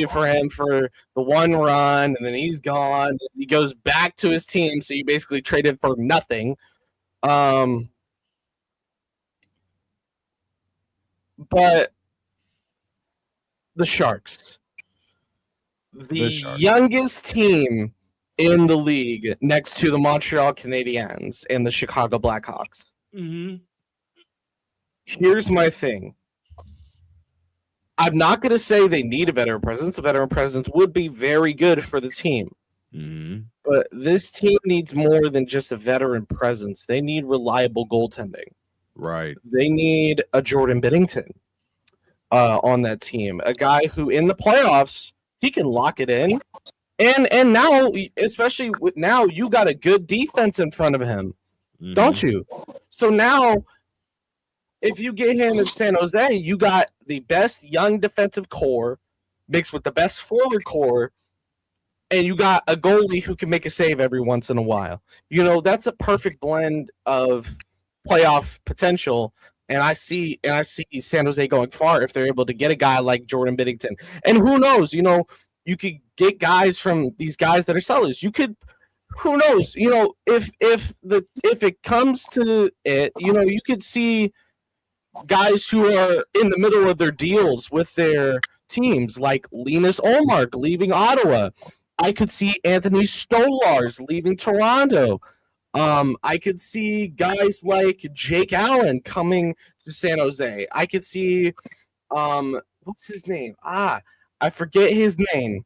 for him for the one run, and then he's gone. He goes back to his team, so you basically traded for nothing. But the Sharks, the youngest team in the league next to the Montreal Canadiens and the Chicago Blackhawks. Mm-hmm. Here's my thing. I'm not going to say they need a veteran presence. A veteran presence would be very good for the team. Mm-hmm. But this team needs more than just a veteran presence. They need reliable goaltending. Right. They need a Jordan Binnington on that team. A guy who in the playoffs, he can lock it in. And now, especially now, you got a good defense in front of him, don't you? So now, if you get him in San Jose, you got the best young defensive core mixed with the best forward core, and you got a goalie who can make a save every once in a while. That's a perfect blend of playoff potential. And I see San Jose going far if they're able to get a guy like Jordan Binnington. And who knows, you could get guys from these guys that are sellers. You could, who knows, if it comes to it, you could see guys who are in the middle of their deals with their teams, like Linus Ullmark leaving Ottawa. I could see Anthony Stolarz leaving Toronto. I could see guys like Jake Allen coming to San Jose. I could see, what's his name? I forget his name.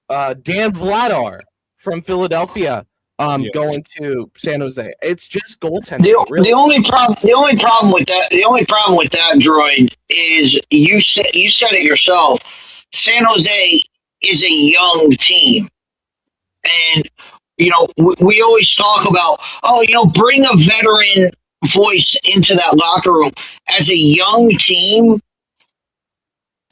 Dan Vladar from Philadelphia. Going to San Jose. It's just goaltending. The only problem with that droid is you said it yourself. San Jose is a young team, and we always talk about bring a veteran voice into that locker room. As a young team,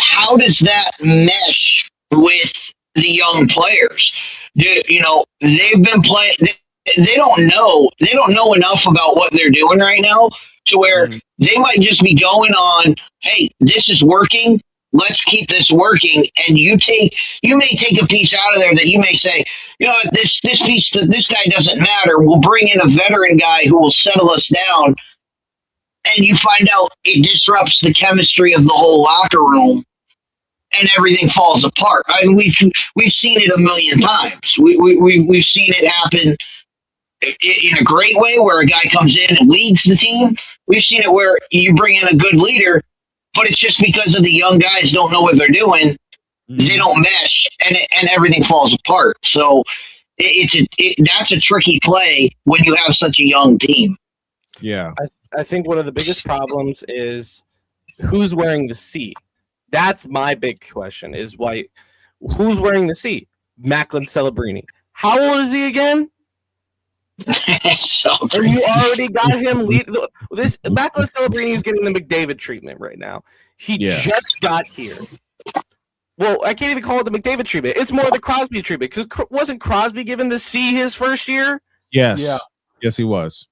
how does that mesh with the young players? They've been playing. They don't know enough about what they're doing right now to where they might just be going on, hey, this is working. Let's keep this working. And you may take a piece out of there that you may say, this piece, this guy doesn't matter. We'll bring in a veteran guy who will settle us down. And you find out it disrupts the chemistry of the whole locker room. And everything falls apart. I mean, we've seen it a million times. We've seen it happen in a great way where a guy comes in and leads the team. We've seen it where you bring in a good leader, but it's just because of the young guys don't know what they're doing. They don't mesh, and everything falls apart. So that's a tricky play when you have such a young team. Yeah, I think one of the biggest problems is who's wearing the C. That's my big question is who's wearing the C? Macklin Celebrini. How old is he again? And you already got him this Macklin Celebrini is getting the McDavid treatment right now. He just got here. Well, I can't even call it the McDavid treatment. It's more the Crosby treatment because wasn't Crosby given the C his first year? Yes. Yeah. Yes, he was.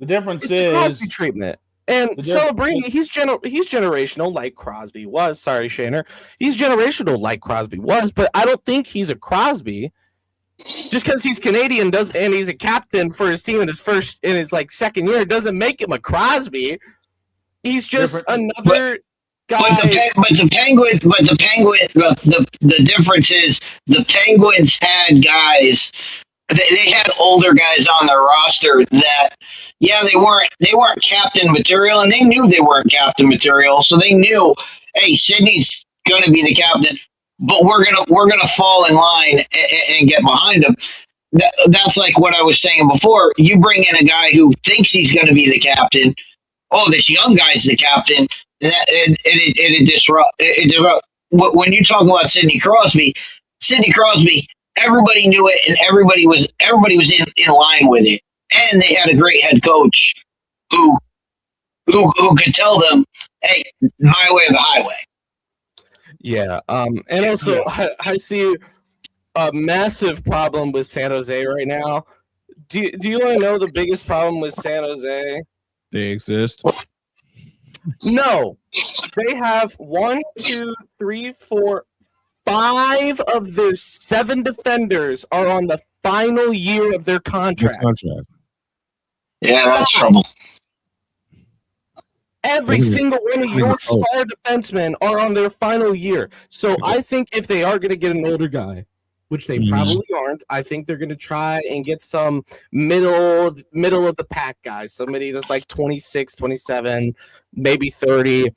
The difference it's the is Crosby treatment. And Celebrini, he's generational like Crosby was. Sorry, Shaner. He's generational like Crosby was, but I don't think he's a Crosby. Just because he's Canadian and he's a captain for his team in his like second year doesn't make him a Crosby. He's just another guy. But the difference is the Penguins had guys. They had older guys on their roster that, they weren't captain material, and they knew they weren't captain material. So they knew, hey, Sidney's going to be the captain, but we're gonna fall in line and get behind him. That's like what I was saying before. You bring in a guy who thinks he's going to be the captain. Oh, this young guy's the captain, and it disrupt. When you talk about Sidney Crosby, everybody knew it, and everybody was in line with it, and they had a great head coach who could tell them, hey, my way or the highway. Yeah, and also I see a massive problem with San Jose right now. Do you want to know the biggest problem with San Jose? They exist. No, they have 1, 2, 3, 4, 5 of their 7 defenders are on the final year of their contract. Yeah, that's trouble. Every single one of your star defensemen are on their final year. So I think if they are going to get an older guy, which they probably aren't, I think they're going to try and get some middle of the pack guys, somebody that's like 26, 27, maybe 30.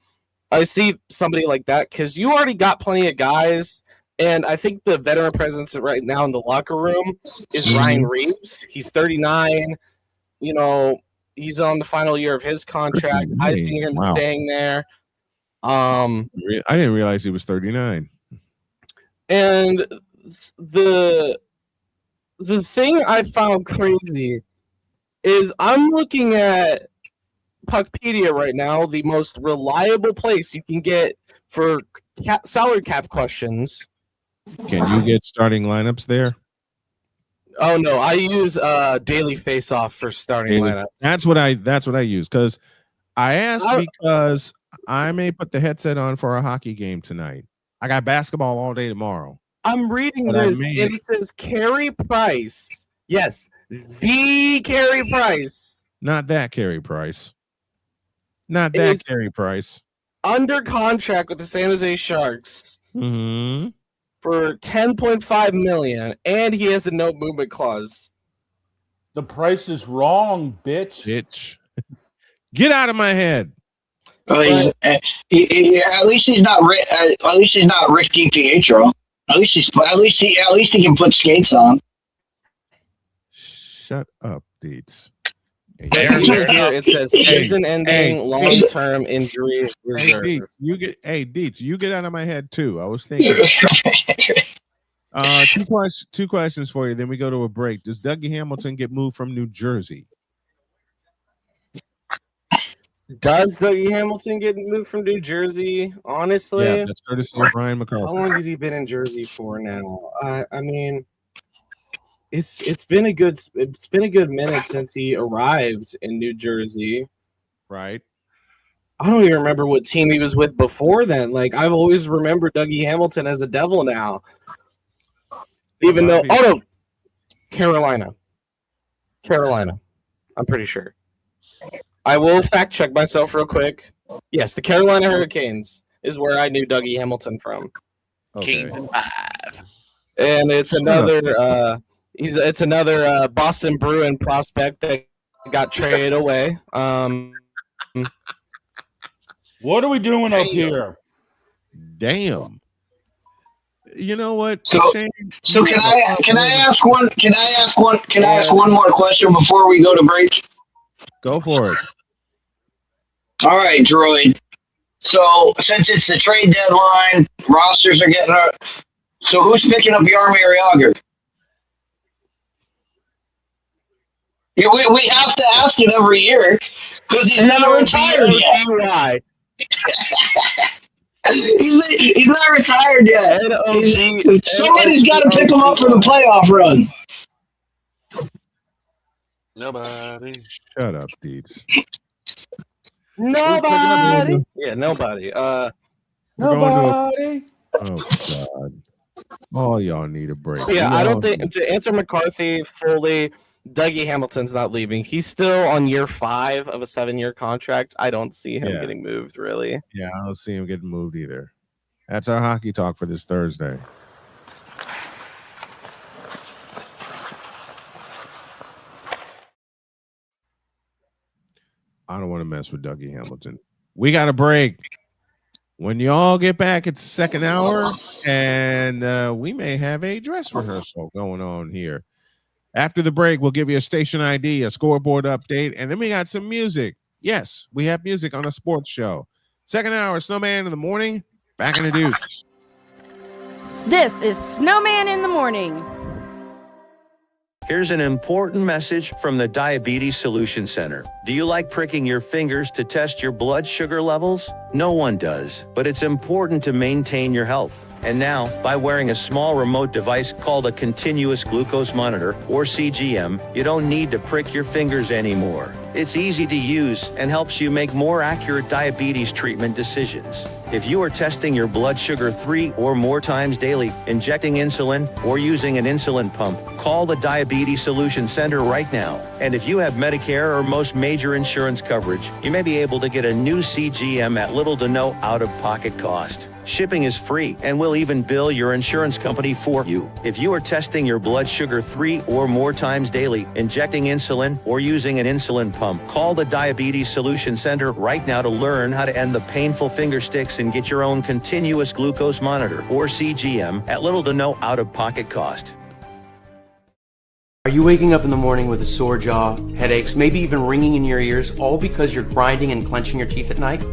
I see somebody like that because you already got plenty of guys, and I think the veteran presence right now in the locker room is Ryan Reeves. He's 39. You know, he's on the final year of his contract. I see him staying there. I didn't realize he was 39. And the thing I found crazy is I'm looking at Puckpedia right now, the most reliable place you can get for salary cap questions. Can you get starting lineups there? Oh no, I use Daily Face Off for starting lineups. That's what I use because I asked because I may put the headset on for a hockey game tonight. I got basketball all day tomorrow. I'm reading this and it says Carey Price. Yes, the Carey Price. Not that Carey Price. Not that Carey Price. Under contract with the San Jose Sharks for $10.5 million, and he has a no movement clause. The price is wrong, bitch. Get out of my head. At least he's not Rick DiPietro. At least he can put skates on. Shut up, Deets. It says season-ending, long-term injury reserve. Hey, Deets, you get out of my head too. I was thinking. Two questions for you. Then we go to a break. Does Dougie Hamilton get moved from New Jersey? Does Dougie Hamilton get moved from New Jersey? Honestly, yeah, that's courtesy of Brian McCarthy. How long has he been in Jersey for now? I mean, it's been a good minute since he arrived in New Jersey. Right. I don't even remember what team he was with before then. Like, I've always remembered Dougie Hamilton as a Devil now. Even though, Carolina. I'm pretty sure. I will fact check myself real quick. Yes, the Carolina Hurricanes is where I knew Dougie Hamilton from. Okay. And it's another it's another Boston Bruin prospect that got traded away. What are we doing up here? Damn. You know what? So can I ask one more question before we go to break? Go for it. All right, Droid. So since it's the trade deadline, rosters are getting up. So who's picking up Jaromir Jagr? Yeah, we have to ask it every year because he's never retired yet. He's not retired yet. Somebody's got to pick him up for the playoff run. Nobody. Shut up, Deeds. Nobody. Yeah, nobody. We're Nobody. Oh God! All y'all need a break. Yeah, We I all don't think, to answer McCarthy fully, Dougie Hamilton's not leaving. He's still on year 5 of a 7-year contract. I don't see him Yeah. getting moved, really. Yeah, I don't see him getting moved either. That's our hockey talk for this Thursday. I don't want to mess with Dougie Hamilton. We got a break. When y'all get back, it's the second hour, and we may have a dress rehearsal going on here. After the break, we'll give you a station ID, a scoreboard update, and then we got some music. Yes, we have music on a sports show. Second hour, Snowman in the morning. Back in the deuce. This is Snowman in the Morning. Here's an important message from the Diabetes Solution Center. Do you like pricking your fingers to test your blood sugar levels? No one does, but it's important to maintain your health. And now, by wearing a small remote device called a continuous glucose monitor, or CGM, you don't need to prick your fingers anymore. It's easy to use and helps you make more accurate diabetes treatment decisions. If you are testing your blood sugar 3 or more times daily, injecting insulin, or using an insulin pump, call the Diabetes Solution Center right now. And if you have Medicare or most major insurance coverage, you may be able to get a new CGM at little to no out-of-pocket cost. Shipping is free, and we'll even bill your insurance company for you. If you are testing your blood sugar 3 or more times daily, injecting insulin, or using an insulin pump, call the Diabetes Solution Center right now to learn how to end the painful finger sticks and get your own continuous glucose monitor, or CGM, at little to no out-of-pocket cost. Are you waking up in the morning with a sore jaw, headaches, maybe even ringing in your ears, all because you're grinding and clenching your teeth at night?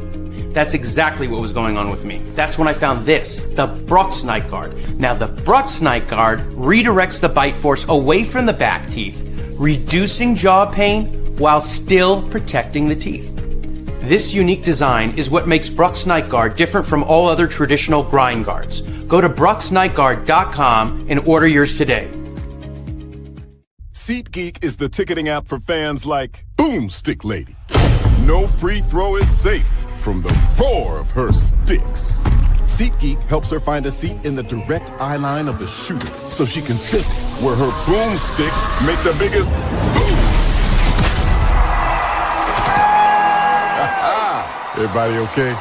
That's exactly what was going on with me. That's when I found this, the Brux Night Guard. Now, the Brux Night Guard redirects the bite force away from the back teeth, reducing jaw pain while still protecting the teeth. This unique design is what makes Brux Night Guard different from all other traditional grind guards. Go to BruxNightGuard.com and order yours today. SeatGeek is the ticketing app for fans like Boomstick Lady. No free throw is safe from the roar of her sticks. SeatGeek helps her find a seat in the direct eye line of the shooter so she can sit where her boomsticks make the biggest boom. Everybody okay?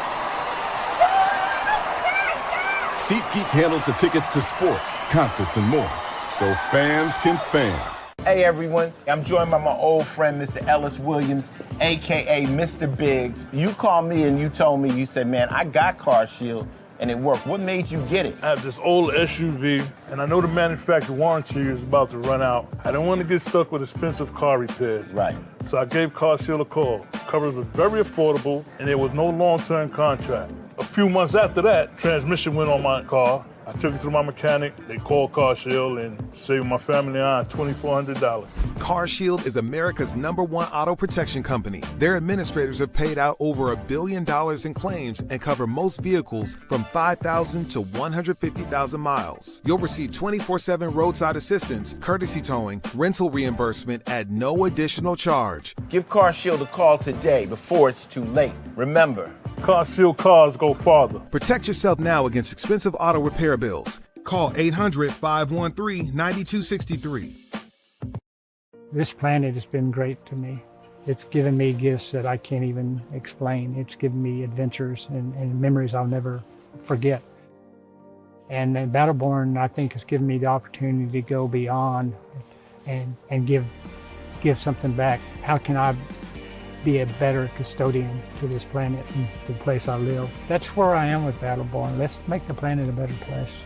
SeatGeek handles the tickets to sports, concerts, and more, so fans can fan. Hey everyone, I'm joined by my old friend, Mr. Ellis Williams, AKA Mr. Biggs. You called me and you told me, you said, man, I got Car Shield and it worked. What made you get it? I have this old SUV and I know the manufacturer warranty is about to run out. I don't want to get stuck with expensive car repairs. Right. So I gave Car Shield a call. Coverage was very affordable and there was no long-term contract. A few months after that, transmission went on my car. I took it to my mechanic, they called Car Shield and saved my family and I $2,400. Car Shield is America's #1 auto protection company. Their administrators have paid out over $1 billion in claims and cover most vehicles from 5,000 to 150,000 miles. You'll receive 24/7 roadside assistance, courtesy towing, rental reimbursement at no additional charge. Give Car Shield a call today before it's too late. Remember, Car Shield cars go farther. Protect yourself now against expensive auto repair bills. Call 800-513-9263. This planet has been great to me. It's given me gifts that I can't even explain. It's given me adventures and memories I'll never forget. And Battleborn, I think, has given me the opportunity to go beyond and give something back. How can I be a better custodian to this planet and the place I live? That's where I am with Battleborn. Let's make the planet a better place.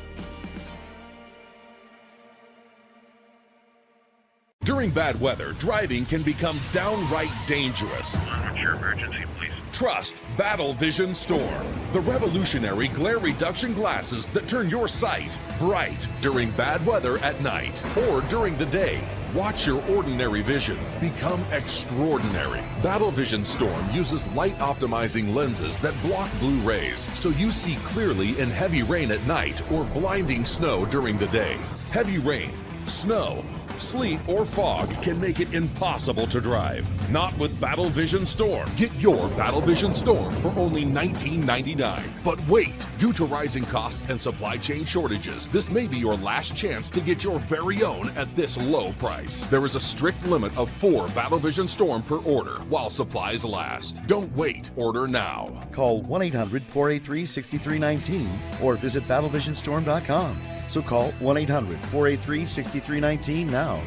During bad weather, driving can become downright dangerous. What's your emergency, please? Trust Battle Vision Storm, the revolutionary glare reduction glasses that turn your sight bright during bad weather at night or during the day. Watch your ordinary vision become extraordinary. Battle Vision Storm uses light-optimizing lenses that block blue rays so you see clearly in heavy rain at night or blinding snow during the day. Heavy rain, Snow, sleet, or fog can make it impossible to drive. Not with Battle Vision Storm. Get your Battle Vision Storm for only $19.99. But wait, due to rising costs and supply chain shortages, this may be your last chance to get your very own at this low price. There is a strict limit of 4 Battle Vision Storm per order while supplies last. Don't wait, order now. Call 1-800-483-6319 or visit battlevisionstorm.com. So call 1-800-483-6319 now.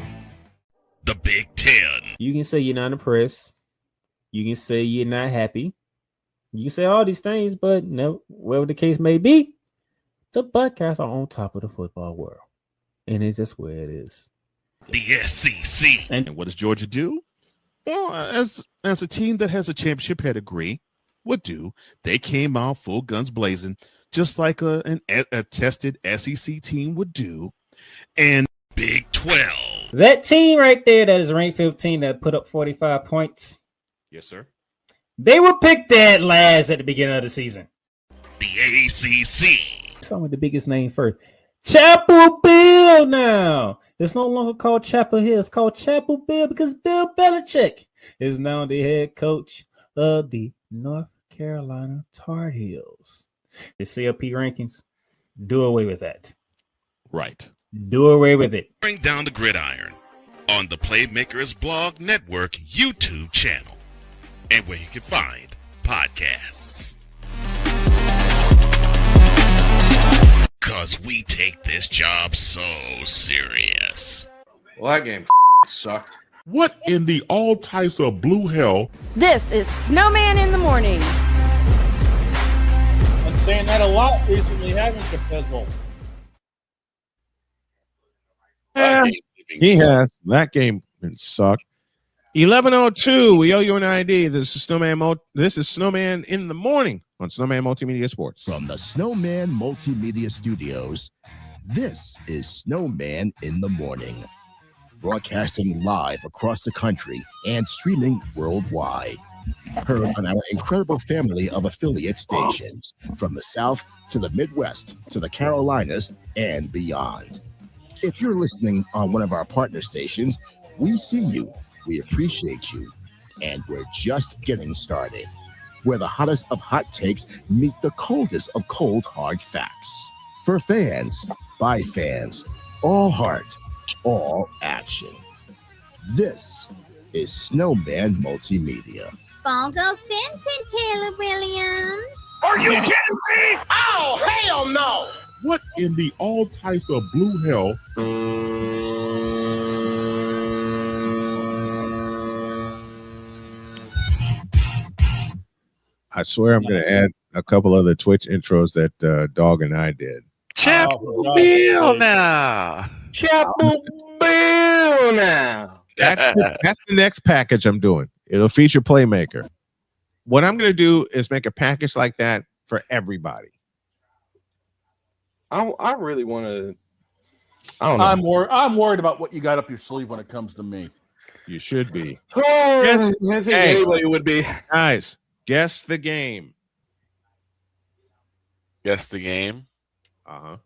The Big Ten. You can say you're not impressed. You can say you're not happy. You can say all these things, but no, whatever the case may be, the Buckeyes are on top of the football world. And it's just where it is. The SEC. And what does Georgia do? Well, as a team that has a championship pedigree would do, they came out full guns blazing, just like a tested SEC team would do. And Big 12. That team right there that is ranked 15 that put up 45 points. Yes, sir. They were picked dead last at the beginning of the season. The ACC. Start with the biggest name first. Chapel Bill now. It's no longer called Chapel Hill. It's called Chapel Bill because Bill Belichick is now the head coach of the North Carolina Tar Heels. The CLP rankings, do away with that. Right. Do away with it. Bring down the gridiron on the Playmakers Blog Network YouTube channel and where you can find podcasts. Because we take this job so serious. Well, that game sucked. What in the all types of blue hell? This is Snowman in the Morning. Been saying that a lot recently, haven't you, Fizzle? Yeah, he has. That game sucked. 11:02. We owe you an ID. This is Snowman in the Morning on Snowman Multimedia Sports. From the Snowman Multimedia Studios, this is Snowman in the Morning. Broadcasting live across the country and streaming worldwide. Heard on our incredible family of affiliate stations from the South to the Midwest to the Carolinas and beyond. If you're listening on one of our partner stations, we see you, we appreciate you, and we're just getting started. Where the hottest of hot takes meet the coldest of cold hard facts. For fans, by fans, all heart, all action. This is Snowman Multimedia. Ball goes Vincent, Caleb Williams. Are you kidding me? Oh, hell no! What in the all types of blue hell? I swear I'm going to add a couple other Twitch intros that Dog and I did. Chapel Bill now. Chapel Bill now. That's the next package I'm doing. It'll feature Playmaker. What I'm going to do is make a package like that for everybody. I really want to. I don't know. I'm worried about what you got up your sleeve when it comes to me. You should be. I think anybody would be. Guys, guess the game. Guess the game. Uh-huh.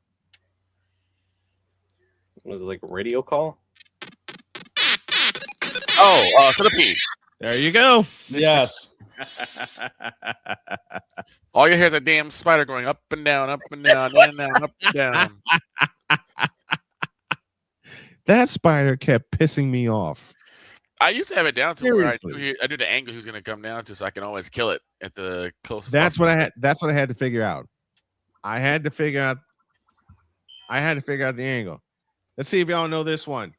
Was it like a radio call? Oh, Philippines. There you go. Yes. All you hear is a damn spider going up and down, in and down, up and down. That spider kept pissing me off. I used to have it down to where Seriously. I knew the angle he was going to come down to, so I can always kill it at the closest. That's what I had to figure out. I had to figure out the angle. Let's see if y'all know this one.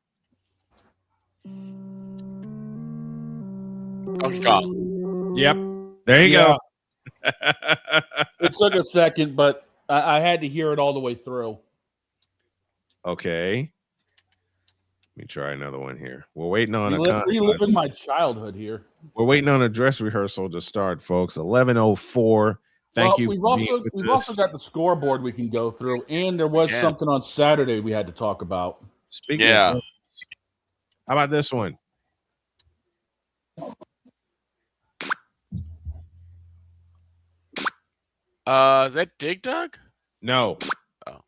Donkey Kong. Yep. There you go. It took a second, but I had to hear it all the way through. Okay. Let me try another one here. We're waiting on reliving my childhood here. We're waiting on a dress rehearsal to start, folks. 11:04. Thank you. We've also got the scoreboard we can go through, and there was something on Saturday we had to talk about. Speaking of, how about this one? Is that Dig Dug? No. Oh.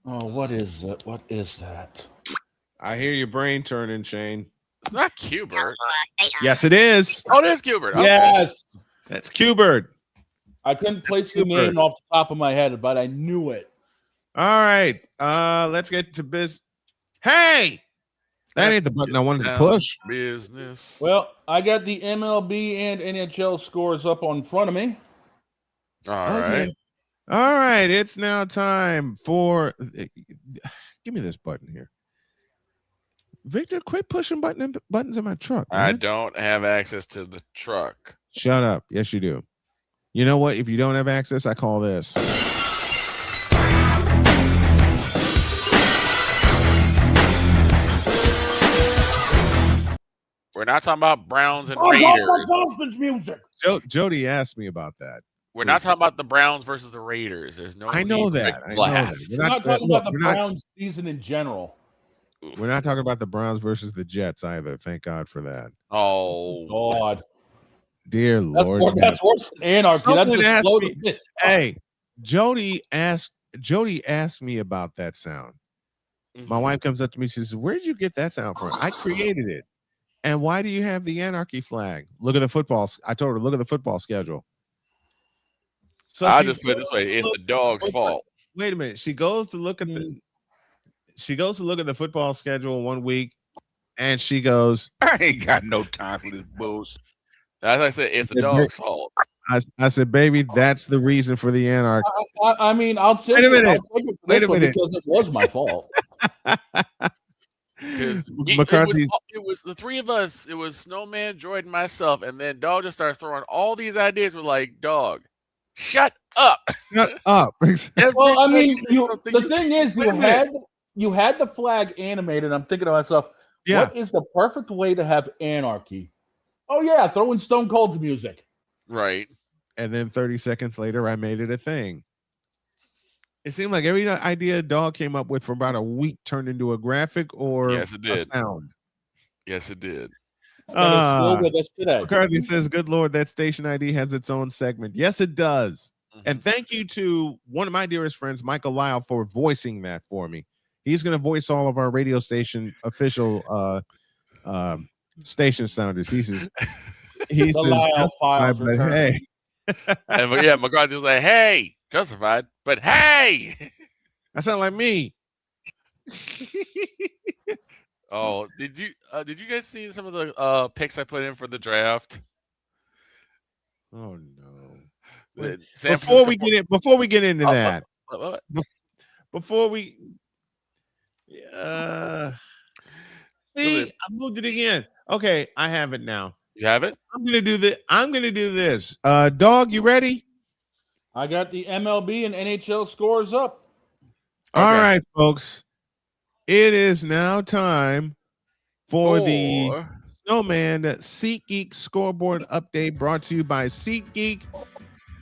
Oh, what is that? What is that? I hear your brain turning, Shane. It's not Q-Bert. Yes, it is. Oh, it is Q-Bert. Okay. Yes. That's Q-Bert. I couldn't place the name off the top of my head, but I knew it. All right. Let's get to business. Hey! That ain't the button I wanted to push. Business. Well, I got the MLB and NHL scores up on front of me. All right. All right. It's now time for. Give me this button here. Victor, quit pushing buttons in my truck. I Man. don't have access to the truck. Shut up. Yes, you do. You know what? If you don't have access, I call this. We're not talking about Browns and Oh, Raiders. that's husband's music. Jody asked me about that. We're not talking about the Browns versus the Raiders. There's no. I know that. I know that. We're not talking about the Browns season in general. We're not talking about the Browns versus the Jets either. Thank God for that. Oh God, dear Lord, that's worse than anarchy. That's Someone just asked slow me- the bitch. Hey, Jody asked me about that sound. My wife comes up to me. She says, "Where did you get that sound from?" I created it. And why do you have the anarchy flag? Look at the football. I told her, look at the football schedule. So I'll she just put it this way: it's the dog's fault. Wait a minute. She goes to look at the football schedule one week, and she goes, I ain't got no time for this bullshit. As I said, it's the dog's fault. I said, baby, that's the reason for the anarchy. I mean, I'll take Wait a minute. it Wait a minute. because it was my fault. Because McCarthy's. it was the three of us. It was Snowman, Droid, and myself. And then Dog just starts throwing all these ideas. We're like, Dog, shut up. Shut up. Well, I mean, the thing is, you had the flag animated. I'm thinking to myself, what is the perfect way to have anarchy? Oh yeah, throw in Stone Cold's music. Right. And then 30 seconds later, I made it a thing. It seemed like every idea Dog came up with for about a week turned into a graphic or Yes, it a did. sound. Yes, it did. That is still with us today. McCarthy says, good Lord, that station ID has its own segment. Yes, it does. And thank you to one of my dearest friends, Michael Lyle, for voicing that for me. He's going to voice all of our radio station official station sounders. He says, Lyle files but return. hey. And yeah, McCarthy's like, hey, justified, but hey. That sounds like me. Oh, did you guys see some of the picks I put in for the draft? Oh no. Before we get into that. Before we see, I moved it again. Okay, I have it now. You have it? I'm gonna do this. Dog, you ready? I got the MLB and NHL scores up. All right, folks. It is now time for the Snowman SeatGeek scoreboard update brought to you by SeatGeek.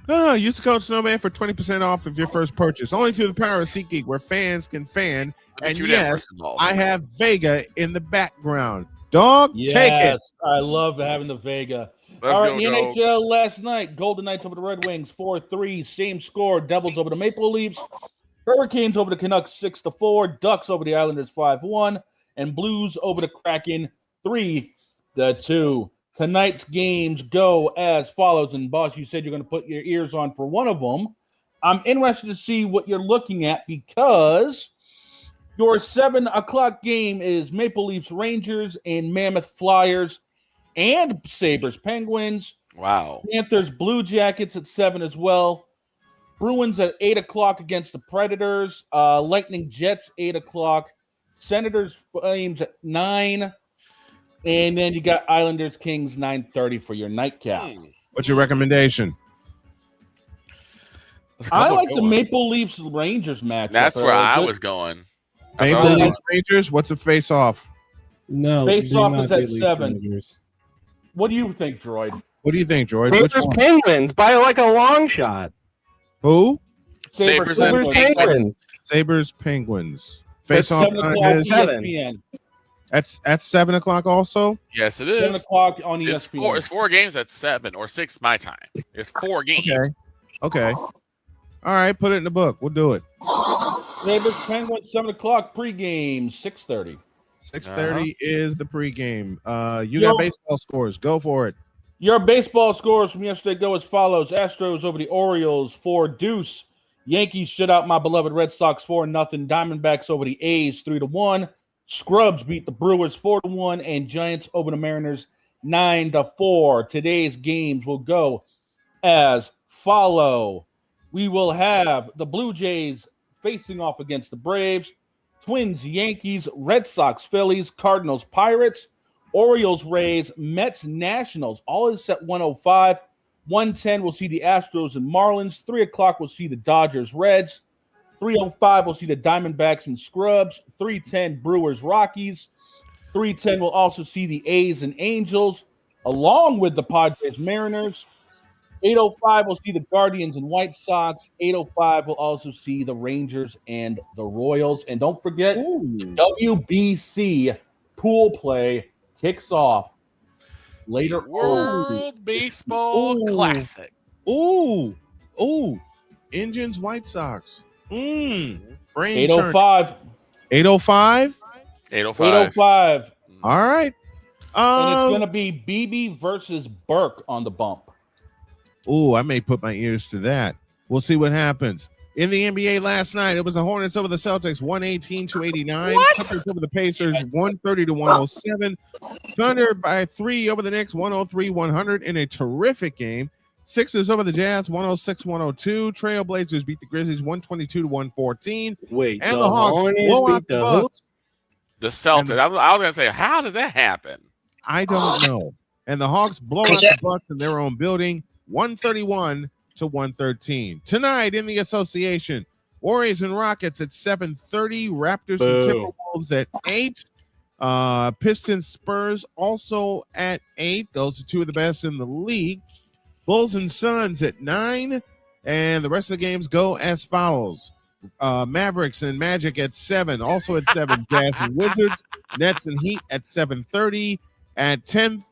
Use the code Snowman for 20% off of your first purchase. Only through the power of SeatGeek, where fans can fan. And yes, I have Vega in the background. Dog, take it. I love having the Vega. Let's All right, go, the Joe. NHL last night, Golden Knights over the Red Wings 4-3, same score. Devils over the Maple Leafs. Hurricanes over the Canucks 6-4, Ducks over the Islanders 5-1, and Blues over the Kraken 3-2. Tonight's games go as follows. And boss, you said you're going to put your ears on for one of them. I'm interested to see what you're looking at because your 7 o'clock game is Maple Leafs Rangers and Mammoth Flyers and Sabres Penguins. Wow. Panthers Blue Jackets at 7 as well. Bruins at 8 o'clock against the Predators. Lightning Jets 8 o'clock. Senators Flames at 9. And then you got Islanders Kings 9:30 for your nightcap. What's your recommendation? I like the Maple Leafs Rangers match. That's where I was going. Maple Leafs Rangers. What's a face off? No, face off is at Leafs 7. Rangers. What do you think, Droid? What do you think, Droid? Sabres Penguins by like a long shot. Who? Sabres Penguins. Sabres Penguins. Face Face off 7 o'clock is ESPN. That's 7 o'clock also. Yes, it is. 7 o'clock on ESPN. It's 4 games at 7 or 6 my time. It's 4 games. Okay. All right, put it in the book. We'll do it. Sabres Penguins 7 o'clock pregame 6:30. 6:30 is the pregame. You got baseball scores. Go for it. Your baseball scores from yesterday go as follows: Astros over the Orioles 4-2. Yankees shut out my beloved Red Sox 4-0. Diamondbacks over the A's 3-1. Scrubs beat the Brewers 4-1, and Giants over the Mariners 9-4. Today's games will go as follow. We will have the Blue Jays facing off against the Braves, Twins, Yankees, Red Sox, Phillies, Cardinals, Pirates, Orioles, Rays, Mets, Nationals. All is set 105. 110 we'll see the Astros and Marlins. 3 o'clock we'll see the Dodgers, Reds. 3:05 we'll see the Diamondbacks and Scrubs. 3:10 Brewers, Rockies. 3:10 we'll also see the A's and Angels, along with the Padres, Mariners. 8:05 we'll see the Guardians and White Sox. 8:05 we'll also see the Rangers and the Royals. And don't forget, the WBC pool play kicks off later. World Baseball Classic. Ooh. Indians, White Sox. Brain 8:05. 8:05? 8:05. All right. And it's going to be BB versus Burke on the bump. Ooh, I may put my ears to that. We'll see what happens. In the NBA last night, it was the Hornets over the Celtics, 118-89. Clippers over the Pacers, 130-107. Thunder by 3 over the Knicks, 103-100 in a terrific game. Sixers over the Jazz, 106-102. Trailblazers beat the Grizzlies, 122-114. Wait, and the Hawks Hornets blow beat out the the Bucks. The Celtics. I was going to say, how does that happen? I don't know. And the Hawks blow out the Bucks in their own building, 131-113. Tonight in the association, Warriors and Rockets at 7:30. Raptors and Timberwolves at 8. Pistons Spurs also at 8. Those are two of the best in the league. Bulls and Suns at 9. And the rest of the games go as follows. Mavericks and Magic at 7. Also at 7, Jazz and Wizards. Nets and Heat at 7:30. At 10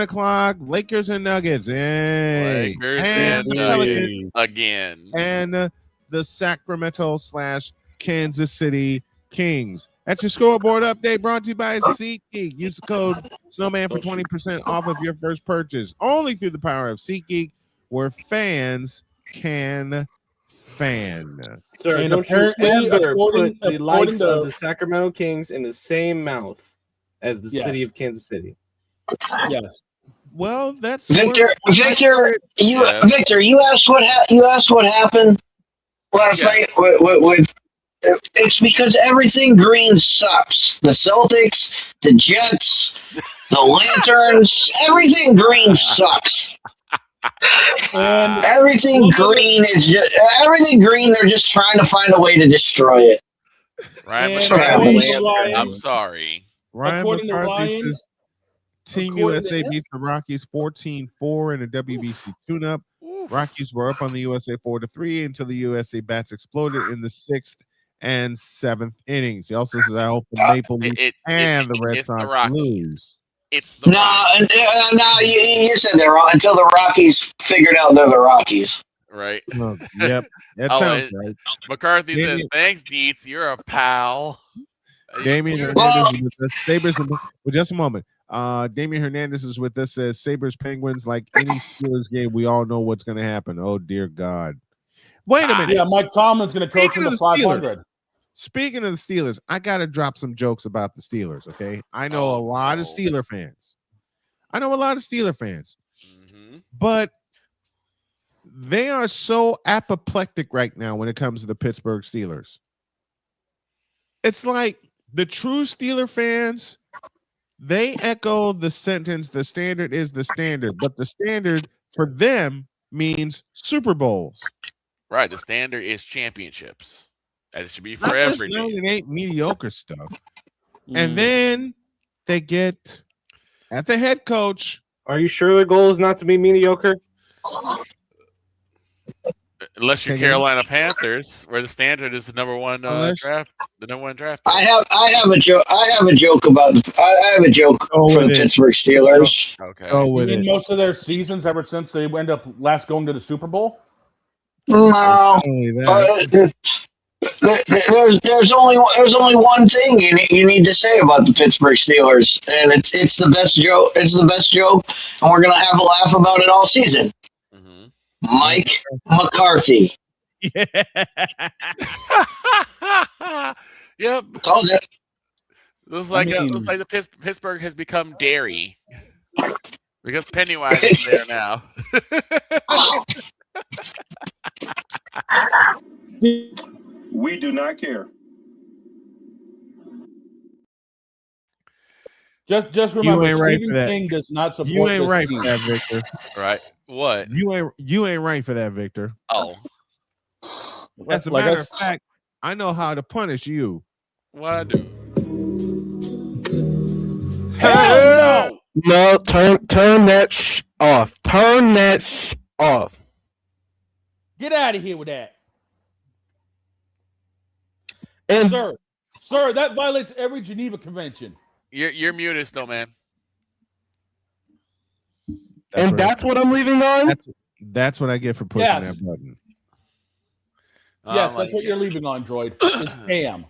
o'clock, Lakers and Nuggets. Hey. Lakers and and Nuggets again. And the Sacramento/Kansas City Kings. That's your scoreboard update brought to you by SeatGeek. Use the code Snowman for 20% off of your first purchase. Only through the power of SeatGeek, where fans can fan. Sir, And don't you apparently, ever according- put the according likes to- of the Sacramento Kings in the same mouth as the Yes. city of Kansas City. Yes. Well, that's Victor, you asked what happened last night with it's because everything green sucks. The Celtics, the Jets, the Lanterns, everything green sucks. And everything green is just everything green. They're just trying to find a way to destroy it. Ryan That's what McCarthy, happens. I'm sorry. Ryan According to McCarthy Ryan, says Team according to USA him- beats the Rockies 14-4 in a WBC tune-up. Rockies were up on the USA 4-3 until the USA bats exploded in the 6th and 7th innings. He also says, I hope the Maple Leafs and the Red it's the Sox Rockies. lose. It's the You said they're wrong until the Rockies figured out they're the Rockies. Right. Oh, yep. That Oh, sounds and right. McCarthy says, Damien- thanks, Dietz. You're a pal. Damian Hernandez is with us. Sabres, well, just a moment. Damian Hernandez is with us. Says Sabres Penguins, like any Steelers game, we all know what's going to happen. Oh, dear God. Wait a minute. Yeah, Mike Tomlin's going to coach Speaking him to of the Steelers, 500. Speaking of the Steelers, I got to drop some jokes about the Steelers, okay? I know a lot of Steeler fans. But they are so apoplectic right now when it comes to the Pittsburgh Steelers. It's like the true Steeler fans, they echo the sentence, the standard is the standard, but the standard for them means Super Bowls. Right. The standard is championships. And it should be for Not every necessarily team. it ain't mediocre stuff. Mm. And then they get, as a head coach. Are you sure their goal is not to be mediocre? Unless you're Say again? Carolina Panthers, where the standard is the number one draft. The number one draft. I have a joke. I have a joke about I have a joke for the Pittsburgh Steelers. Okay. You mean most of their seasons ever since they end up last going to the Super Bowl? No. There's only one thing you need to say about the Pittsburgh Steelers, and it's the best joke. It's the best joke, and we're gonna have a laugh about it all season. Mike McCarthy. Yep. Told you. Looks like the Pittsburgh has become dairy because Pennywise is there now. We do not care. Just remember, Stephen King does not support. You ain't this right team. for that, Victor. Right? What? You ain't right for that, Victor. Oh. As a matter of fact, I know how to punish you. What I do? Hell no! Turn that off. Turn that off. Get out of here with that. And sir, that violates every Geneva Convention. You're muted still, man. That's what I'm leaving on? That's what I get for pushing that button. Yes, that's what you're leaving on, Droid. It's Cam.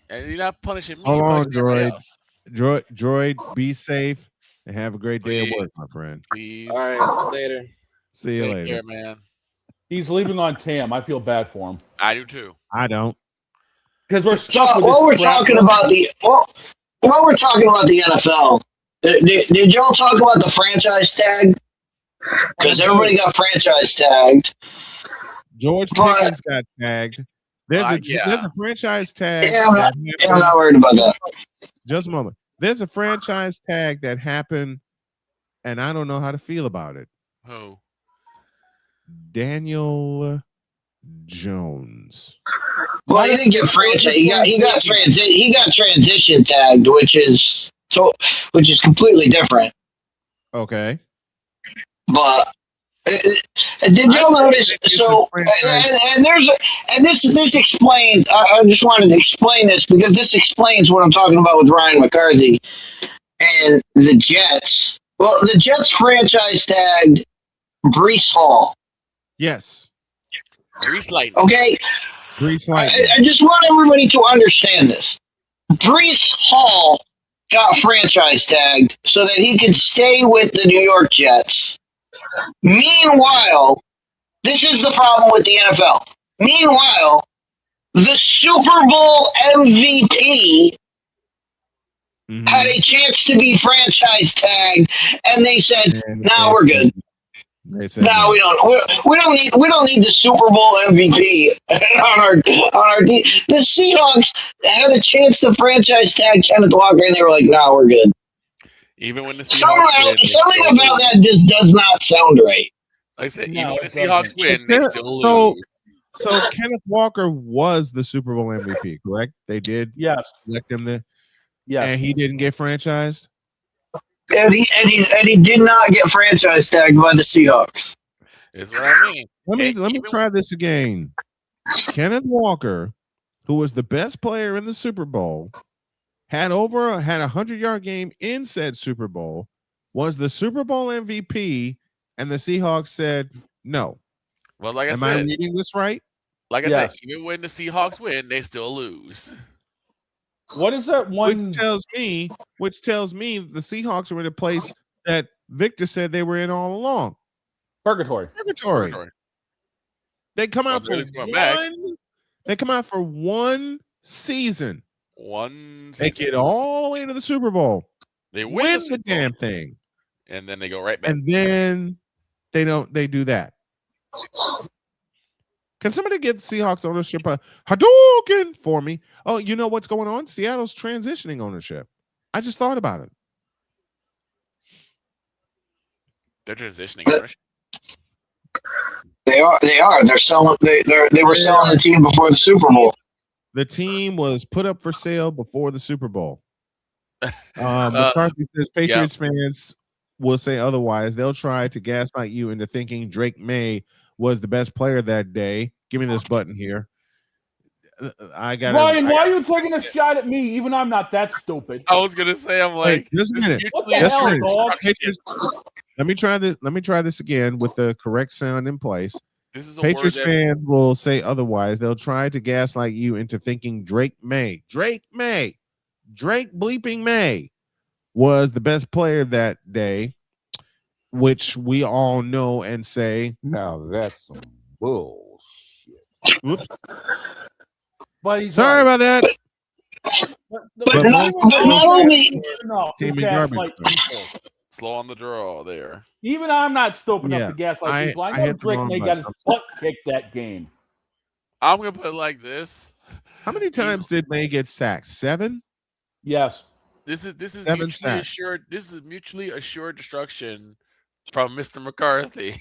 And you're not punishing me. Hold you're on, punishing everybody else. Droid, be safe and have a great day at work, my friend. Please. All right, later. See you Take later. care, man. He's leaving on Tam. I feel bad for him. I do too. I don't. Because we're stuck with while this we're crap. talking about the NFL, did y'all talk about the franchise tag? Because everybody got franchise tagged. George Pickens got tagged. There's a franchise tag. Yeah, I'm not worried about that. Just a moment. There's a franchise tag that happened, and I don't know how to feel about it. Who? Daniel Jones. Well, he didn't get franchise. He got transition tagged, which is completely different. Okay. But did y'all notice? So, this explains. I just wanted to explain this because this explains what I'm talking about with Ryan McCarthy and the Jets. Well, the Jets franchise tagged Breece Hall. Yes. Breece Lightning. Okay. Breece Lightning. I just want everybody to understand this. Breece Hall got franchise tagged so that he could stay with the New York Jets. Meanwhile, this is the problem with the NFL. Meanwhile, the Super Bowl MVP had a chance to be franchise tagged, and they said, "No, we're good. No, we don't need the Super Bowl MVP on our team." The Seahawks had a chance to franchise tag Kenneth Walker, and they were like, "No, we're good." Even when the Seahawks something about that just does not sound right. Like I said, even when the Seahawks win, they still lose. So Kenneth Walker was the Super Bowl MVP, correct? They did elect him there. Yeah. And he didn't get franchised? And he did not get franchise tagged by the Seahawks. Is what I mean. Let me try this again. Kenneth Walker, who was the best player in the Super Bowl, had a 100-yard game in said Super Bowl, was the Super Bowl MVP, and the Seahawks said no. Well, like Am I said, I reading this right? Like I said, even when the Seahawks win, they still lose. What is that one? Which tells me the Seahawks are in a place that Victor said they were in all along. Purgatory. They come out They come out for one season. They get all the way to the Super Bowl. They win the damn thing, and then they go right back. and then they don't. They do that. Can somebody get Seahawks ownership Hadouken for me? Oh, you know what's going on? Seattle's transitioning ownership. I just thought about it. They're transitioning ownership. They are. They're selling. They were selling the team before the Super Bowl. The team was put up for sale before the Super Bowl. McCarthy says Patriots fans will say otherwise. They'll try to gaslight you into thinking Drake May was the best player that day. Give me this button here. Ryan, why are you taking a shot at me? Even I'm not that stupid. I was gonna say, I'm like, just a minute. What the hell, dog? Let me try this. Let me try this again with the correct sound in place. This is a word Patriots that fans will say otherwise. They'll try to gaslight you into thinking Drake bleeping May was the best player that day, which we all know and say. Now that's some bullshit. Whoops. But he's Sorry right. about that. But most not only came in garbage. people. slow on the draw there. Even I'm not stupid enough Yeah, to gaslight people. I know hit the Drake wrong May button. got his butt kicked that game. I'm gonna put it like this. How many times did May get sacked? 7? Yes. This is 7 mutually sacks. assured. This is mutually assured destruction from Mr. McCarthy.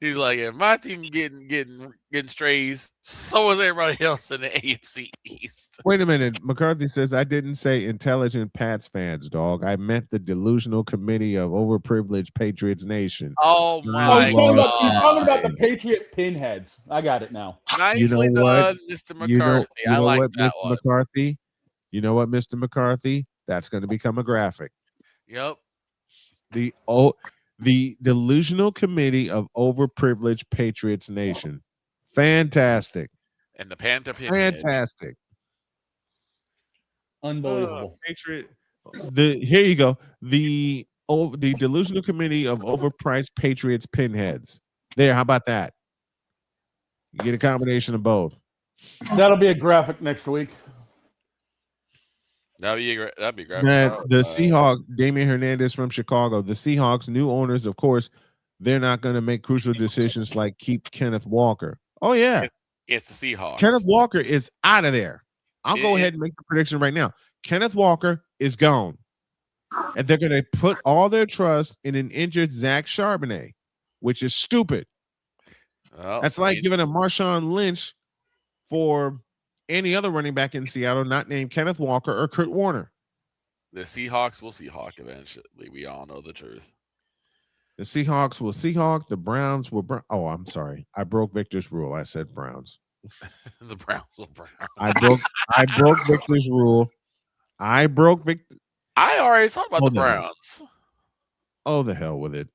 He's like, if my team getting strays, so is everybody else in the AFC East. Wait a minute. McCarthy says, I didn't say intelligent Pats fans, dog. I meant the delusional committee of overprivileged Patriots Nation. Oh my He's God. talking about the Patriot pinheads. I got it now. Nicely done, Mr. McCarthy. You I know like what, that Mr. one. McCarthy? You know what, Mr. McCarthy? That's going to become a graphic. Yep. The delusional committee of overprivileged Patriots Nation. Fantastic. And the Panther pinhead. Fantastic. Unbelievable. Patriot. Here you go. The delusional committee of overpriced Patriots pinheads. There, how about that? You get a combination of both. That'll be a graphic next week. That'd be great. The Seahawks, Damian Hernandez from Chicago, the Seahawks, new owners, of course, they're not going to make crucial decisions like keep Kenneth Walker. Oh, yeah. It's the Seahawks. Kenneth Walker is out of there. I'll go ahead and make the prediction right now. Kenneth Walker is gone. And they're going to put all their trust in an injured Zach Charbonnet, which is stupid. That's like giving a Marshawn Lynch for any other running back in Seattle not named Kenneth Walker or Kurt Warner. The Seahawks will Seahawk eventually. We all know the truth. The Seahawks will Seahawk. The Browns will Brown. Oh, I'm sorry. I broke Victor's rule. I said Browns. The Browns will Brown. I broke Victor's rule. I already talked about the Browns. Oh, the hell with it.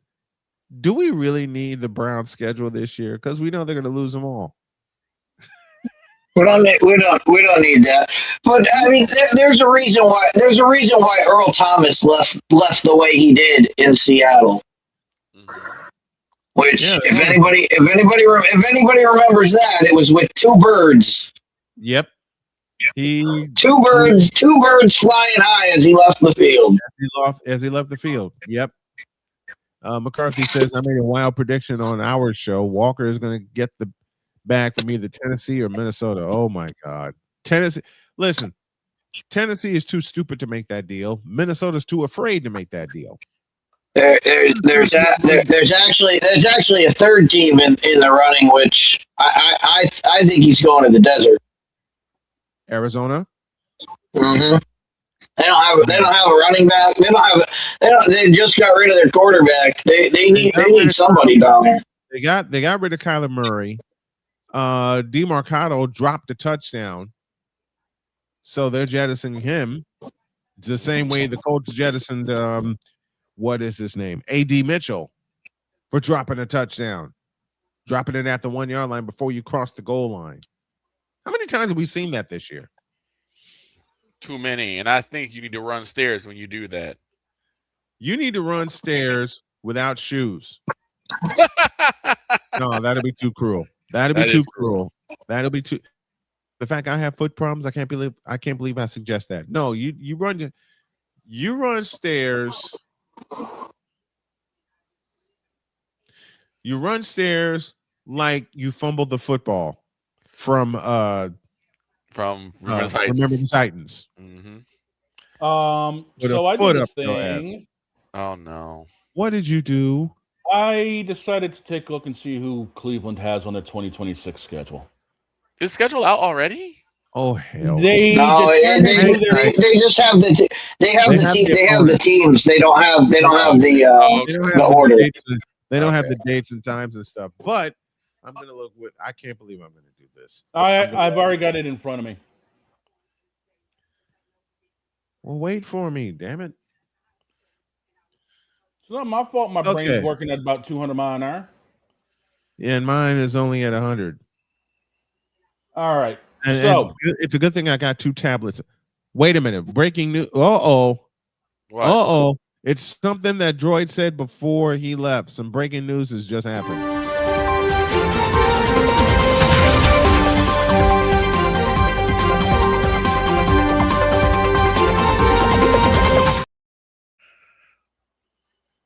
Do we really need the Browns schedule this year? Because we know they're going to lose them all. We don't need that. But I mean, there's a reason why. There's a reason why Earl Thomas left the way he did in Seattle. Which, if anybody remembers that, it was with two birds. Yep. Two birds flying high as he left the field. As he left the field. Yep. McCarthy says, I made a wild prediction on our show. Walker is going to get the bag from either Tennessee or Minnesota. Oh my God. Tennessee. Listen, Tennessee is too stupid to make that deal. Minnesota's too afraid to make that deal. There's actually a third team in the running, which I think he's going to the desert. Arizona. Mm-hmm. They don't have a running back. They just got rid of their quarterback. They need somebody down there. They got rid of Kyler Murray. DeMarcado dropped a touchdown, so they're jettisoning him. It's the same way the Colts jettisoned what is his name? A.D. Mitchell for dropping a touchdown, dropping it at the 1 yard line before you cross the goal line. How many times have we seen that this year? Too many, and I think you need to run stairs when you do that. You need to run stairs without shoes. No, that'll be too cruel. That'll be too cruel. That'll be too. The fact I have foot problems, I can't believe I suggest that. No, you run stairs. You run stairs like you fumbled the football from Remember the Titans. Mm-hmm. So I did this thing. Oh no! What did you do? I decided to take a look and see who Cleveland has on their 2026 schedule. Is schedule out already? Oh hell! They just have the teams. They don't have the order. They don't have the dates and times and stuff. But I'm gonna look with. I can't believe I'm gonna do this. I've already got it in front of me. Well, wait for me, damn it. It's not my fault. My brain's working at about 200 miles an hour. and mine is only at 100. All right. And So it's a good thing I got 2 tablets. Wait a minute. Breaking news. What? It's something that Droid said before he left. Some breaking news has just happened.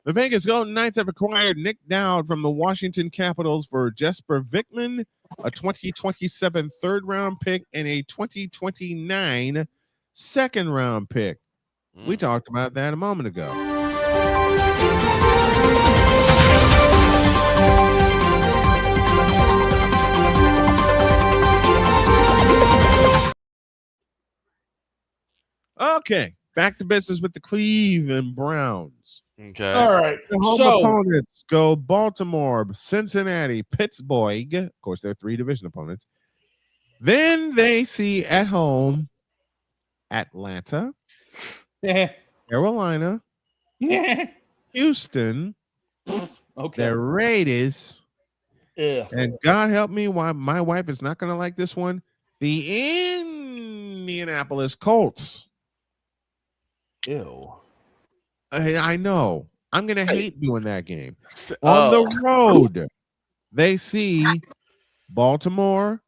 The Vegas Golden Knights have acquired Nick Dowd from the Washington Capitals for Jesper Vickman, a 2027 third-round pick, and a 2029 second-round pick. We talked about that a moment ago. Okay, back to business with the Cleveland Browns. Okay. all right. The home So opponents go Baltimore, Cincinnati, Pittsburgh. Of course, they're 3 division opponents. Then they see at home Atlanta, Carolina, Houston, okay. the Raiders, Yeah. and God help me, why my wife is not going to like this one, the Indianapolis Colts. Ew. I know. I'm going to hate doing that game. On the road, they see Baltimore,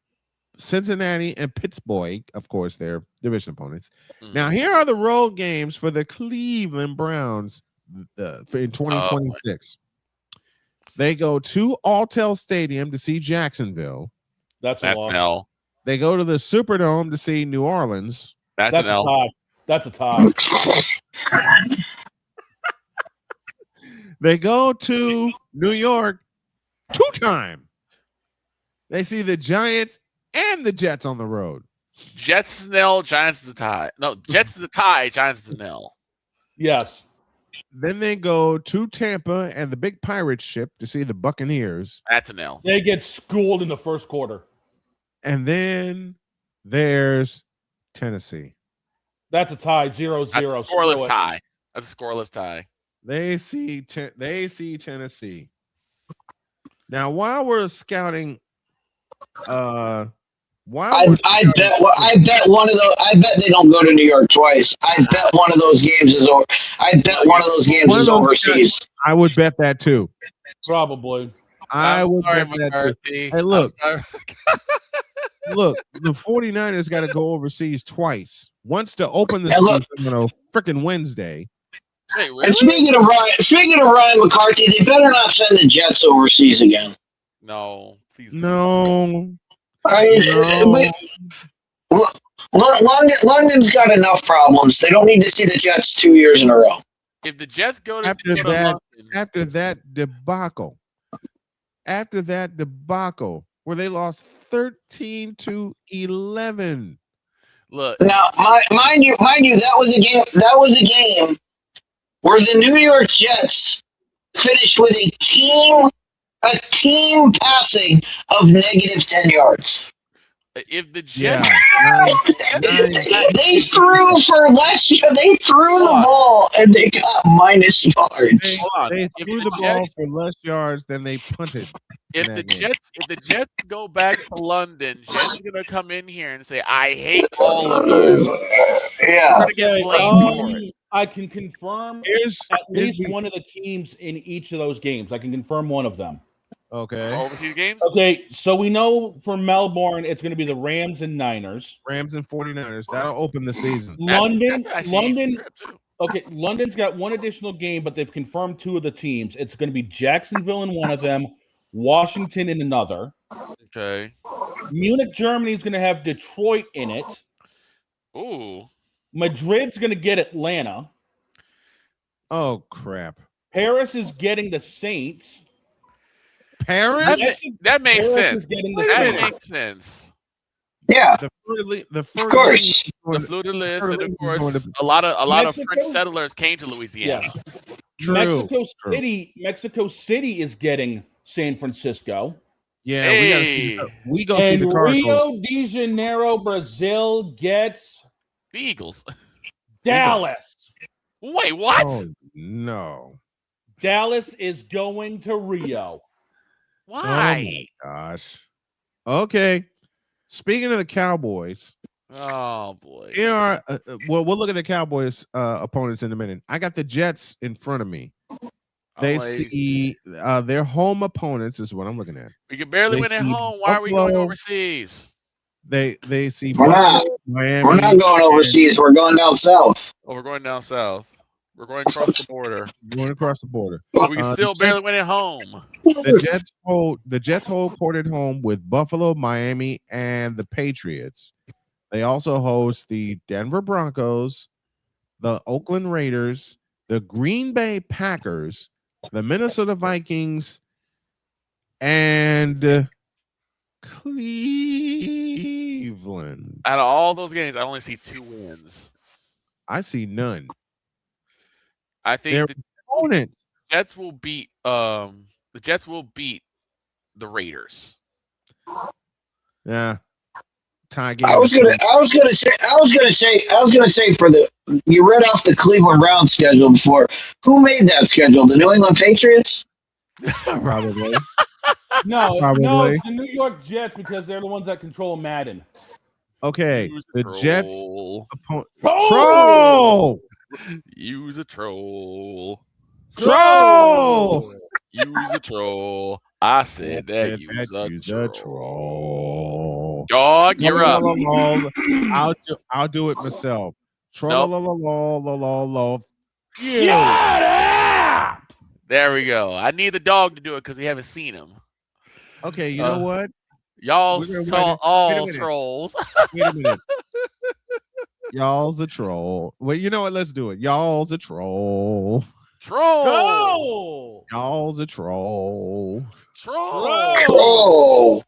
Cincinnati, and Pittsburgh. Of course, they're division opponents. Now, here are the road games for the Cleveland Browns in 2026. They go to Alltel Stadium to see Jacksonville. That's an L. They go to the Superdome to see New Orleans. That's an L. a tie. That's a tie. They go to New York 2-time. They see the Giants and the Jets on the road. Jets is an L, Giants is a tie. No, Jets is a tie, Giants is an L. Yes. Then they go to Tampa and the big pirate ship to see the Buccaneers. That's an L. They get schooled in the first quarter. And then there's Tennessee. That's a tie. 0-0. Scoreless tie. That's a scoreless tie. They see Tennessee. Now, while we're scouting, I bet one of those. I bet they don't go to New York twice. I bet one of those games is over. I bet one of those games is overseas. I would bet that too. Probably. I would sorry, bet that McCarthy. too. Hey, look, I'm look, the 49ers got to go overseas twice. Once to open the season on a freaking Wednesday. Wait, really? And speaking of Ryan McCarthy, they better not send the Jets overseas again. No, please. No. I mean, London's got enough problems. They don't need to see the Jets 2 years in a row. If the Jets go to after that debacle, where they lost 13-11. Look now, mind you, that was a game where the New York Jets finished with a team passing of negative 10 yards. If the Jets, they threw for less. They threw the ball and they got minus yards. They threw the ball for less yards than they punted. If the Jets go back to London, Jen's gonna come in here and say, "I hate all of you." Yeah. I can confirm at least one of the teams in each of those games. I can confirm one of them. Okay. Overseas games? Okay, so we know for Melbourne, it's going to be the Rams and Niners. Rams and 49ers. That'll open the season. London's got one additional game, but they've confirmed 2 of the teams. It's going to be Jacksonville in one of them, Washington in another. Okay. Munich, Germany is going to have Detroit in it. Ooh. Madrid's going to get Atlanta. Oh, crap. Paris is getting the Saints. Paris? That makes Paris sense. is getting the That Saints. makes sense. Yeah. The of course. The Fleur-de-Lis, and of course, a lot of French settlers came to Louisiana. Yeah. Mexico City is getting San Francisco. Yeah, we go see the Cardinals. Rio de Janeiro, Brazil gets the Eagles. Dallas. Wait, what? Oh, no. Dallas is going to Rio. Why? Oh my gosh. Okay. Speaking of the Cowboys, Oh boy. here are well, we'll look at the Cowboys opponents in a minute. I got the Jets in front of me. They see their home opponents is what I'm looking at. We can barely They win at see home. Why are we going Buffalo. overseas? They see We're not. Miami. We're not going overseas. We're going down south. Oh, we're going down south. We're going across the border. Going across the border. We can still barely win at home. The Jets hold court at home with Buffalo, Miami, and the Patriots. They also host the Denver Broncos, the Oakland Raiders, the Green Bay Packers, the Minnesota Vikings, and Cleveland. Out of all those games, I only see 2 wins. I see none. I think Their the opponents. Jets will beat the Raiders. Yeah. Tie game. I was gonna say for the you read off the Cleveland Browns schedule before. Who made that schedule? The New England Patriots? Probably. No, Probably. it's the New York Jets because they're the ones that control Madden. Okay. The Jets opponent. Troll! Use a troll. Troll! Use a troll. I said that use a troll. Dog, you're up. I'll do it myself. Nope. Shut up! There we go. I need the dog to do it because we haven't seen him. Okay, you know what? Y'all all minute. trolls. Wait a minute. Y'all's a troll. Well, you know what? Let's do it. Y'all's a troll. Troll. Y'all's a troll. Troll.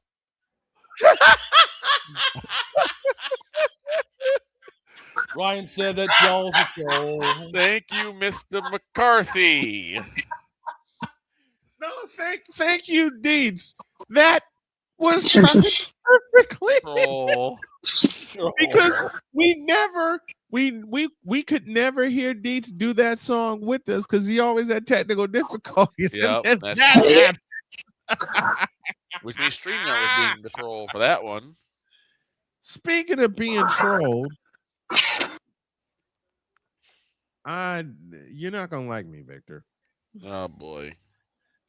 Ryan said that y'all's a troll. Thank you, Mr. McCarthy. No, thank you, Deeds. That was timed perfectly. Troll. Because we could never hear Deeds do that song with us because he always had technical difficulties. Yep, and that's that Which means StreamYard was being the troll for that one. Speaking of being trolled, you're not gonna like me, Victor. Oh boy.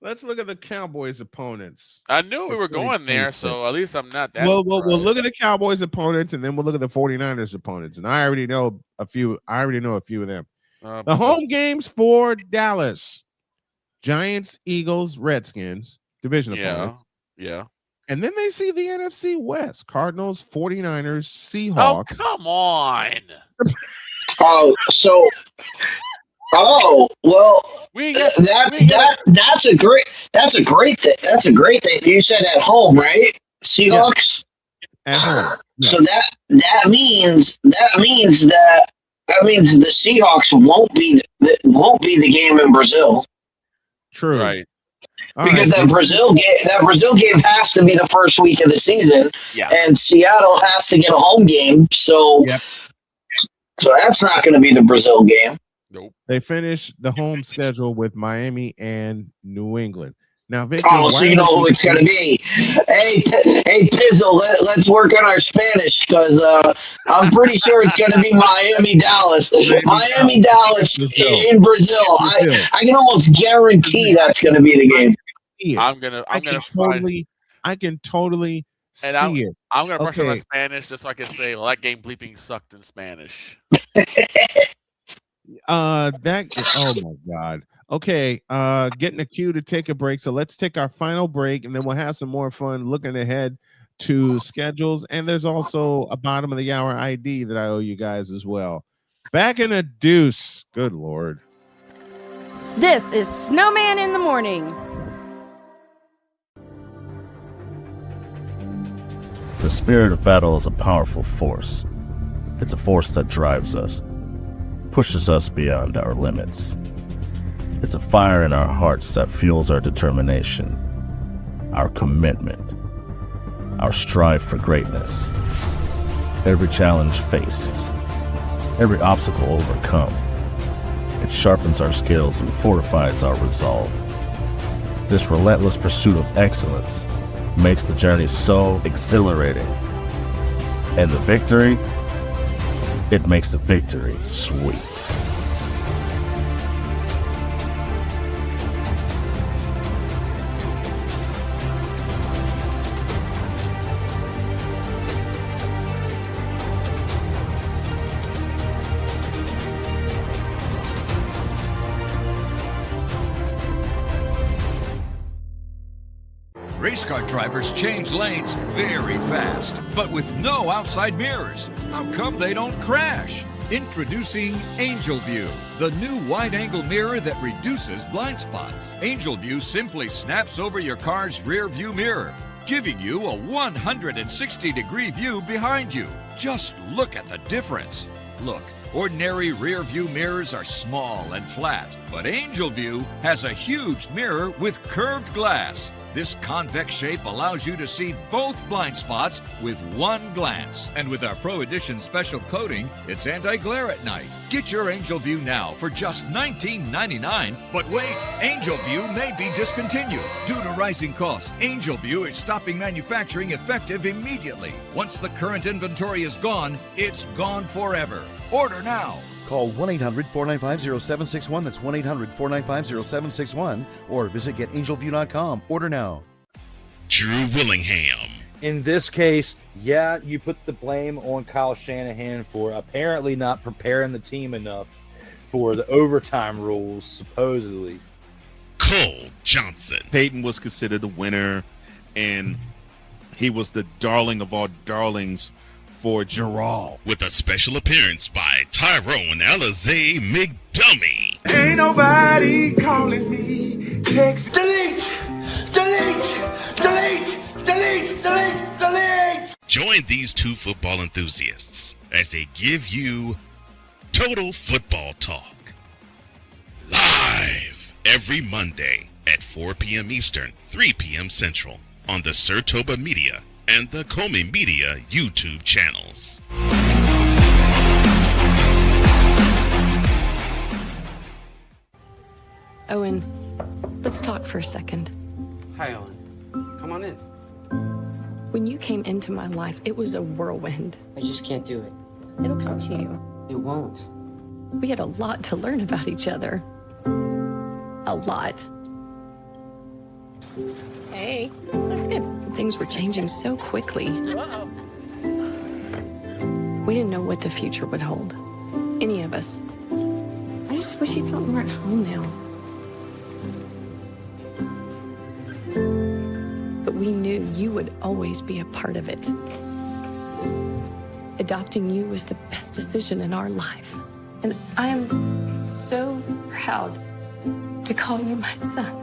Let's look at the Cowboys' opponents. I knew we were going there, so at least I'm not that. We'll look at the Cowboys' opponents, and then we'll look at the 49ers' opponents. And I already know a few of them. The home games for Dallas: Giants, Eagles, Redskins, division opponents. Yeah. And then they see the NFC West: Cardinals, 49ers, Seahawks. Oh, come on. That's a great thing. That's a great thing. You said at home, right? Seahawks. At home. Yeah. So that means the Seahawks won't be the game in Brazil. True. Right. Because that Brazil game has to be the first week of the season, and Seattle has to get a home game. So that's not going to be the Brazil game. Nope. They finish the home schedule with Miami and New England. Now, Victor, so you know who it's going to be. Hey, Tizzle, let's work on our Spanish because I'm pretty sure it's going to be Miami Dallas. Miami Dallas in Brazil. I can almost guarantee that's going to be the game. I can totally see it. I'm gonna brush on my Spanish just so I can say, well, that game bleeping sucked in Spanish. Oh my God. Okay, getting a cue to take a break. So let's take our final break and then we'll have some more fun looking ahead to schedules. And there's also a bottom of the hour ID that I owe you guys as well. Back in a deuce. Good Lord. This is Snowman in the Morning. The spirit of battle is a powerful force. It's a force that drives us, pushes us beyond our limits. It's a fire in our hearts that fuels our determination, our commitment, our strive for greatness. Every challenge faced, every obstacle overcome, it sharpens our skills and fortifies our resolve. This relentless pursuit of excellence makes the journey so exhilarating. And the victory, it makes the victory sweet. Race car drivers change lanes very fast, but with no outside mirrors. How come they don't crash? Introducing Angel View, the new wide-angle mirror that reduces blind spots. Angel View simply snaps over your car's rear view mirror, giving you a 160-degree view behind you. Just look at the difference. Look, ordinary rear view mirrors are small and flat, but Angel View has a huge mirror with curved glass. This convex shape allows you to see both blind spots with one glance. And with our Pro Edition special coating, it's anti-glare at night. Get your Angel View now for just $19.99. But wait, Angel View may be discontinued. Due to rising costs, Angel View is stopping manufacturing effective immediately. Once the current inventory is gone, it's gone forever. Order now. Call 1-800-495-0761. That's 1-800-495-0761. Or visit getangelview.com. Order now. Drew Willingham. In this case, yeah, you put the blame on Kyle Shanahan for apparently not preparing the team enough for the overtime rules, supposedly. Cole Johnson. Peyton was considered the winner, and he was the darling of all darlings for Gerald. With a special appearance by Tyrone Alizé McDummy. Ain't nobody calling me. Text delete, delete, delete, delete, delete, delete. Join these two football enthusiasts as they give you Total Football Talk. Live every Monday at 4 p.m. Eastern, 3 p.m. Central on the Sertoba Media and the Comey Media YouTube channels. Owen, let's talk for a second. Hi, Ellen. Come on in. When you came into my life, it was a whirlwind. I just can't do it. It'll come to you. It won't. We had a lot to learn about each other. A lot. Hey, looks good. Things were changing so quickly. We didn't know what the future would hold. Any of us. I just wish you felt more at home now. But we knew you would always be a part of it. Adopting you was the best decision in our life. And I am so proud to call you my son.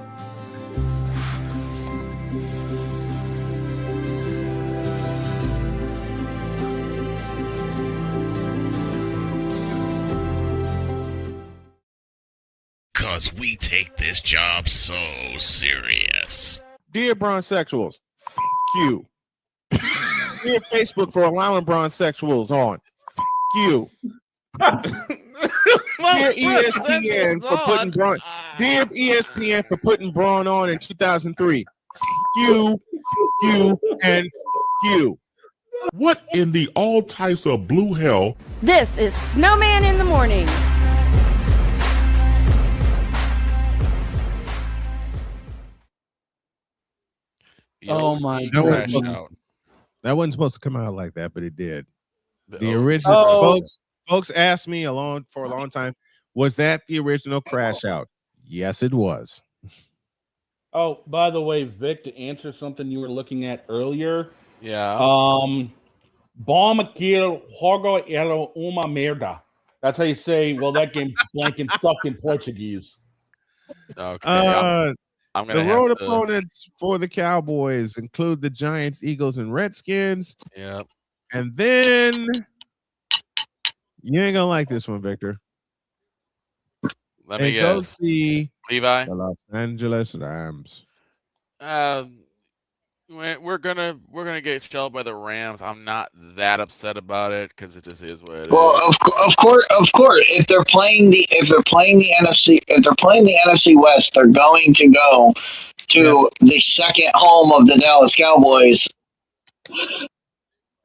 Because we take this job so serious. Dear Bronsexuals, you. Dear Facebook for allowing Bronsexuals on. You. Dear ESPN for putting Braun. Dear ESPN for putting Braun on in 2003. You, and you. What in the all types of blue hell? This is Snowman in the Morning. Oh my that God! That wasn't supposed to come out like that, but it did. The Oh. original Oh. folks asked me for a long time, was that the original Crash Out? Yes, it was. Oh, by the way, Vic, to answer something you were looking at earlier. Yeah. Bom aquilo, jogo era uma merda. That's how you say, well, that game blanking sucked in Portuguese. Okay. I'm The gonna road have to. opponents for the Cowboys include the Giants, Eagles, and Redskins. Yeah. And then you ain't gonna like this one, Victor. Let me And go guess. see Levi. the Los Angeles Rams. We're gonna get shelled by the Rams. I'm not that upset about it because it just is what it is. Well, of course, if they're playing the NFC West, they're going to go to the second home of the Dallas Cowboys,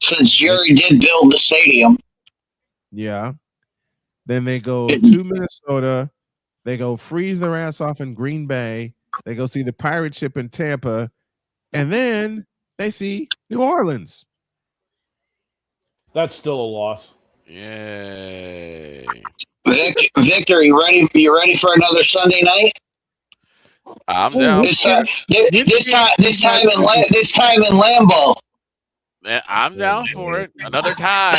since Jerry did build the stadium. Yeah. Then they go to Minnesota. They go freeze their ass off in Green Bay. They go see the pirate ship in Tampa. And then they see New Orleans. That's still a loss. Yay. Victor, you ready? You ready for another Sunday night? I'm down. This time in Lambeau. I'm down for it. Another time.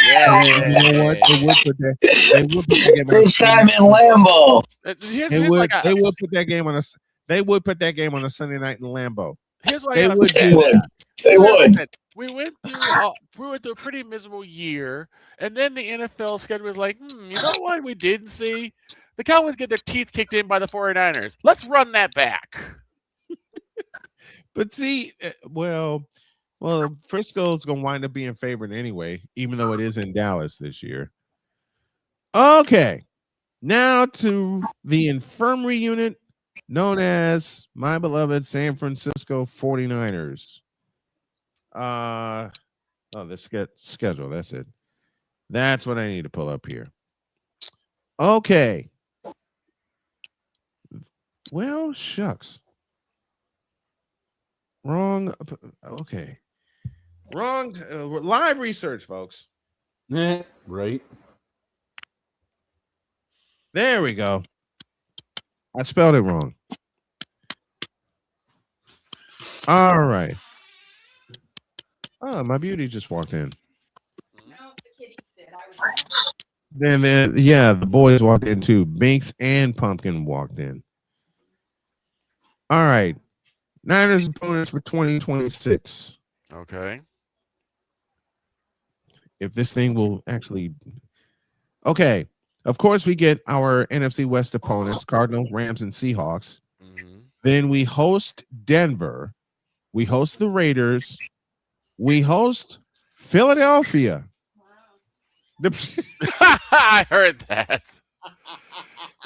Yeah. You know what? They would put that. They would put that game on This time in Lambeau. They would put that game on a. They would put that game on a Sunday night in Lambeau. Here's what They would do They would. that. They would. We went through a pretty miserable year, and then the NFL schedule was like, you know what we didn't see? The Cowboys get their teeth kicked in by the 49ers. Let's run that back. But see, well, Frisco's gonna wind up being favored anyway, even though it is in Dallas this year. Okay, now to the infirmary unit known as my beloved San Francisco 49ers. This schedule. That's it. That's what I need to pull up here. Okay. Well, shucks. Wrong. Okay. Wrong. Live research, folks. Right. There we go. I spelled it wrong. All right. Oh, my beauty just walked in. Then the boys walked in too. Binks and Pumpkin walked in. All right. Niners opponents for 2026. Okay. If this thing will actually. Okay. Of course, we get our NFC West opponents, Cardinals, Rams, and Seahawks. Then we host Denver. We host the Raiders. We host Philadelphia. I heard that.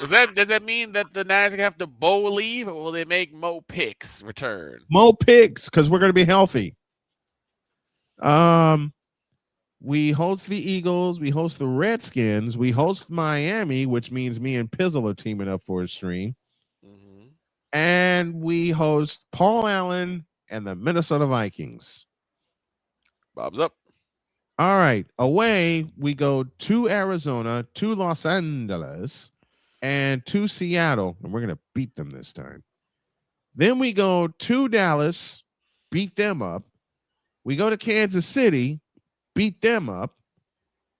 Does that mean that the Niners have to bowl leave, or will they make Mo Picks return? Mo Picks, because we're going to be healthy. We host the Eagles. We host the Redskins. We host Miami, which means me and Pizzle are teaming up for a stream. And we host Paul Allen and the Minnesota Vikings. Bob's up. All right. Away, we go to Arizona, to Los Angeles, and to Seattle. And we're going to beat them this time. Then we go to Dallas, beat them up. We go to Kansas City, beat them up.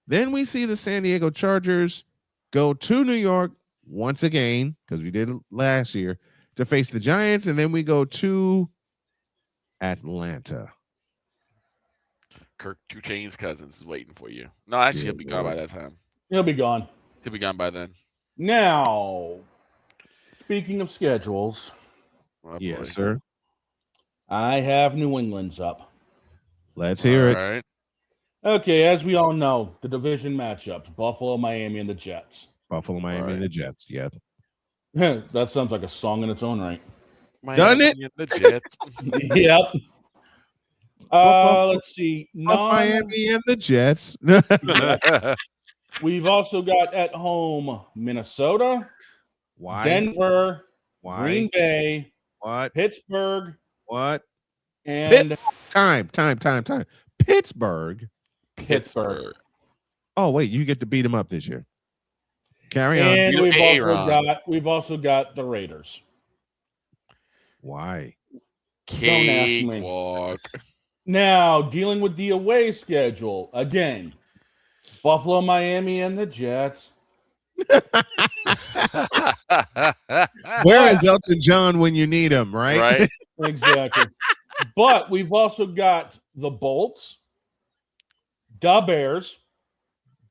Then we see the San Diego Chargers go to New York once again, because we did it last year, to face the Giants. And then we go to Atlanta. Kirk 2 Chainz Cousins is waiting for you. No, actually, he'll be gone by that time. He'll be gone. He'll be gone by then. Now, speaking of schedules. Yes, sir. I have New England's up. Let's hear it. All right. Okay, as we all know, the division matchups, Buffalo, Miami, and the Jets. Buffalo, Miami, and the Jets. Yeah. That sounds like a song in its own right. Done it? The Jets. Yep. Let's see. Miami and the Jets. We've also got at home Minnesota, Why? Denver, Why? Green Bay, What? Pittsburgh, What? and Time. Pittsburgh. Pittsburgh. Oh, wait, you get to beat them up this year. Carry on. And we've also got the Raiders. Why? Don't ask me. Cakewalk. Now, dealing with the away schedule again. Buffalo, Miami, and the Jets. Where is Elton John when you need him, right? Right. Exactly. But we've also got the Bolts, the Bears,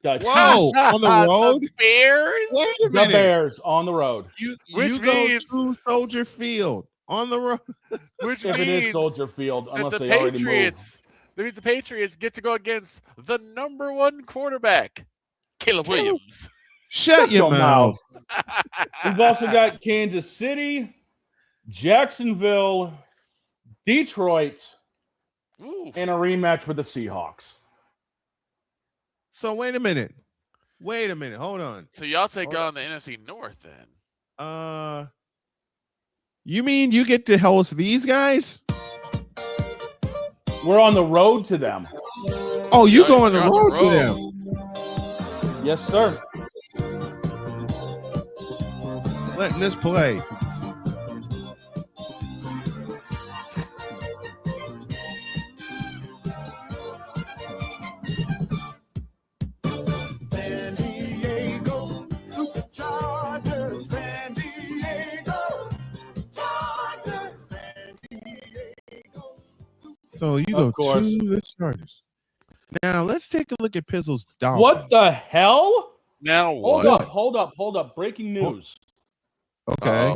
the Whoa, on the road? The Bears? Wait a The minute. Bears on the road. Which You go means to Soldier Field on the road. which If it is means Soldier Field, that unless the they already moved. Patriots. That means the Patriots get to go against the number 1 quarterback, Caleb Williams. Shut your mouth. We've also got Kansas City, Jacksonville, Detroit, Oof. in a rematch with the Seahawks. So wait a minute. Hold on. So y'all take on the NFC North then? You mean you get to host these guys? We're on the road to them. Oh, you go on the road to them. Yes, sir. Letting this play. San Diego, Superchargers, San Diego, Chargers, San Diego. So you go course. to the Chargers. Now let's take a look at Pizzle's Dolphins. What the hell? Now Hold what? up. Breaking news. Okay.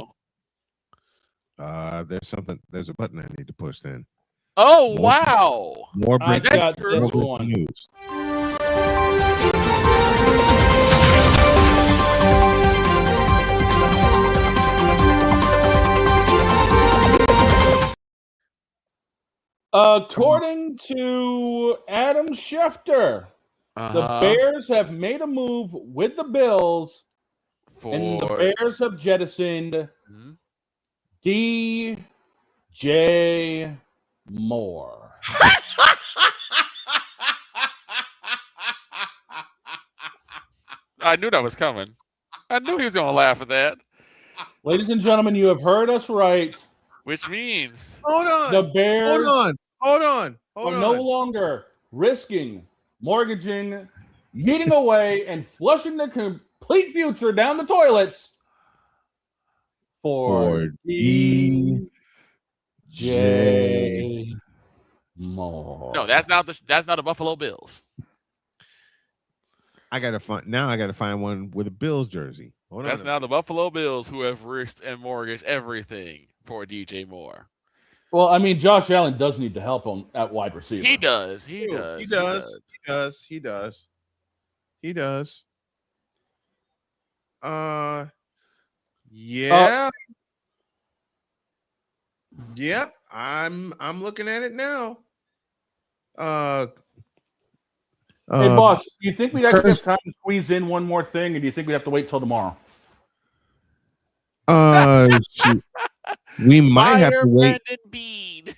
Uh-oh. There's a button I need to push then. Oh, wow. More I breaking got this more one. news. According to Adam Schefter, the Bears have made a move with the Bills, and the Bears have jettisoned DJ Moore. I knew that was coming. I knew he was going to laugh at that. Ladies and gentlemen, you have heard us right. Which means Hold on. The Bears Hold on. are no longer risking, mortgaging, eating away, and flushing the complete future down the toilets for DJ Moore. no, that's not the Buffalo Bills. I gotta find one with a Bills jersey. Hold That's on. now the Buffalo Bills who have risked and mortgaged everything for DJ Moore. Well, I mean, Josh Allen does need the help at wide receiver. He does. He does. Yeah. Yep. I'm looking at it now. Hey, boss, do you think we'd actually have time to squeeze in one more thing, or do you think we'd have to wait till tomorrow? We might have to wait. Brandon Bean.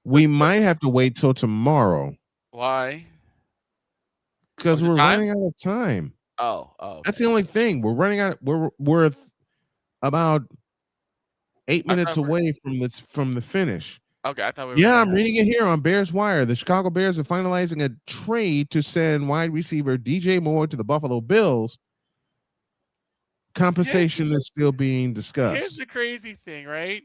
We might have to wait till tomorrow Why? because Was it we're time? running out of time. Oh. That's the only thing. We're running out. We're about 8 minutes away from the finish. Okay, I thought we were. Yeah, I'm reading it here on Bears Wire. The Chicago Bears are finalizing a trade to send wide receiver DJ Moore to the Buffalo Bills. Compensation is still being Here's discussed. the crazy thing, right?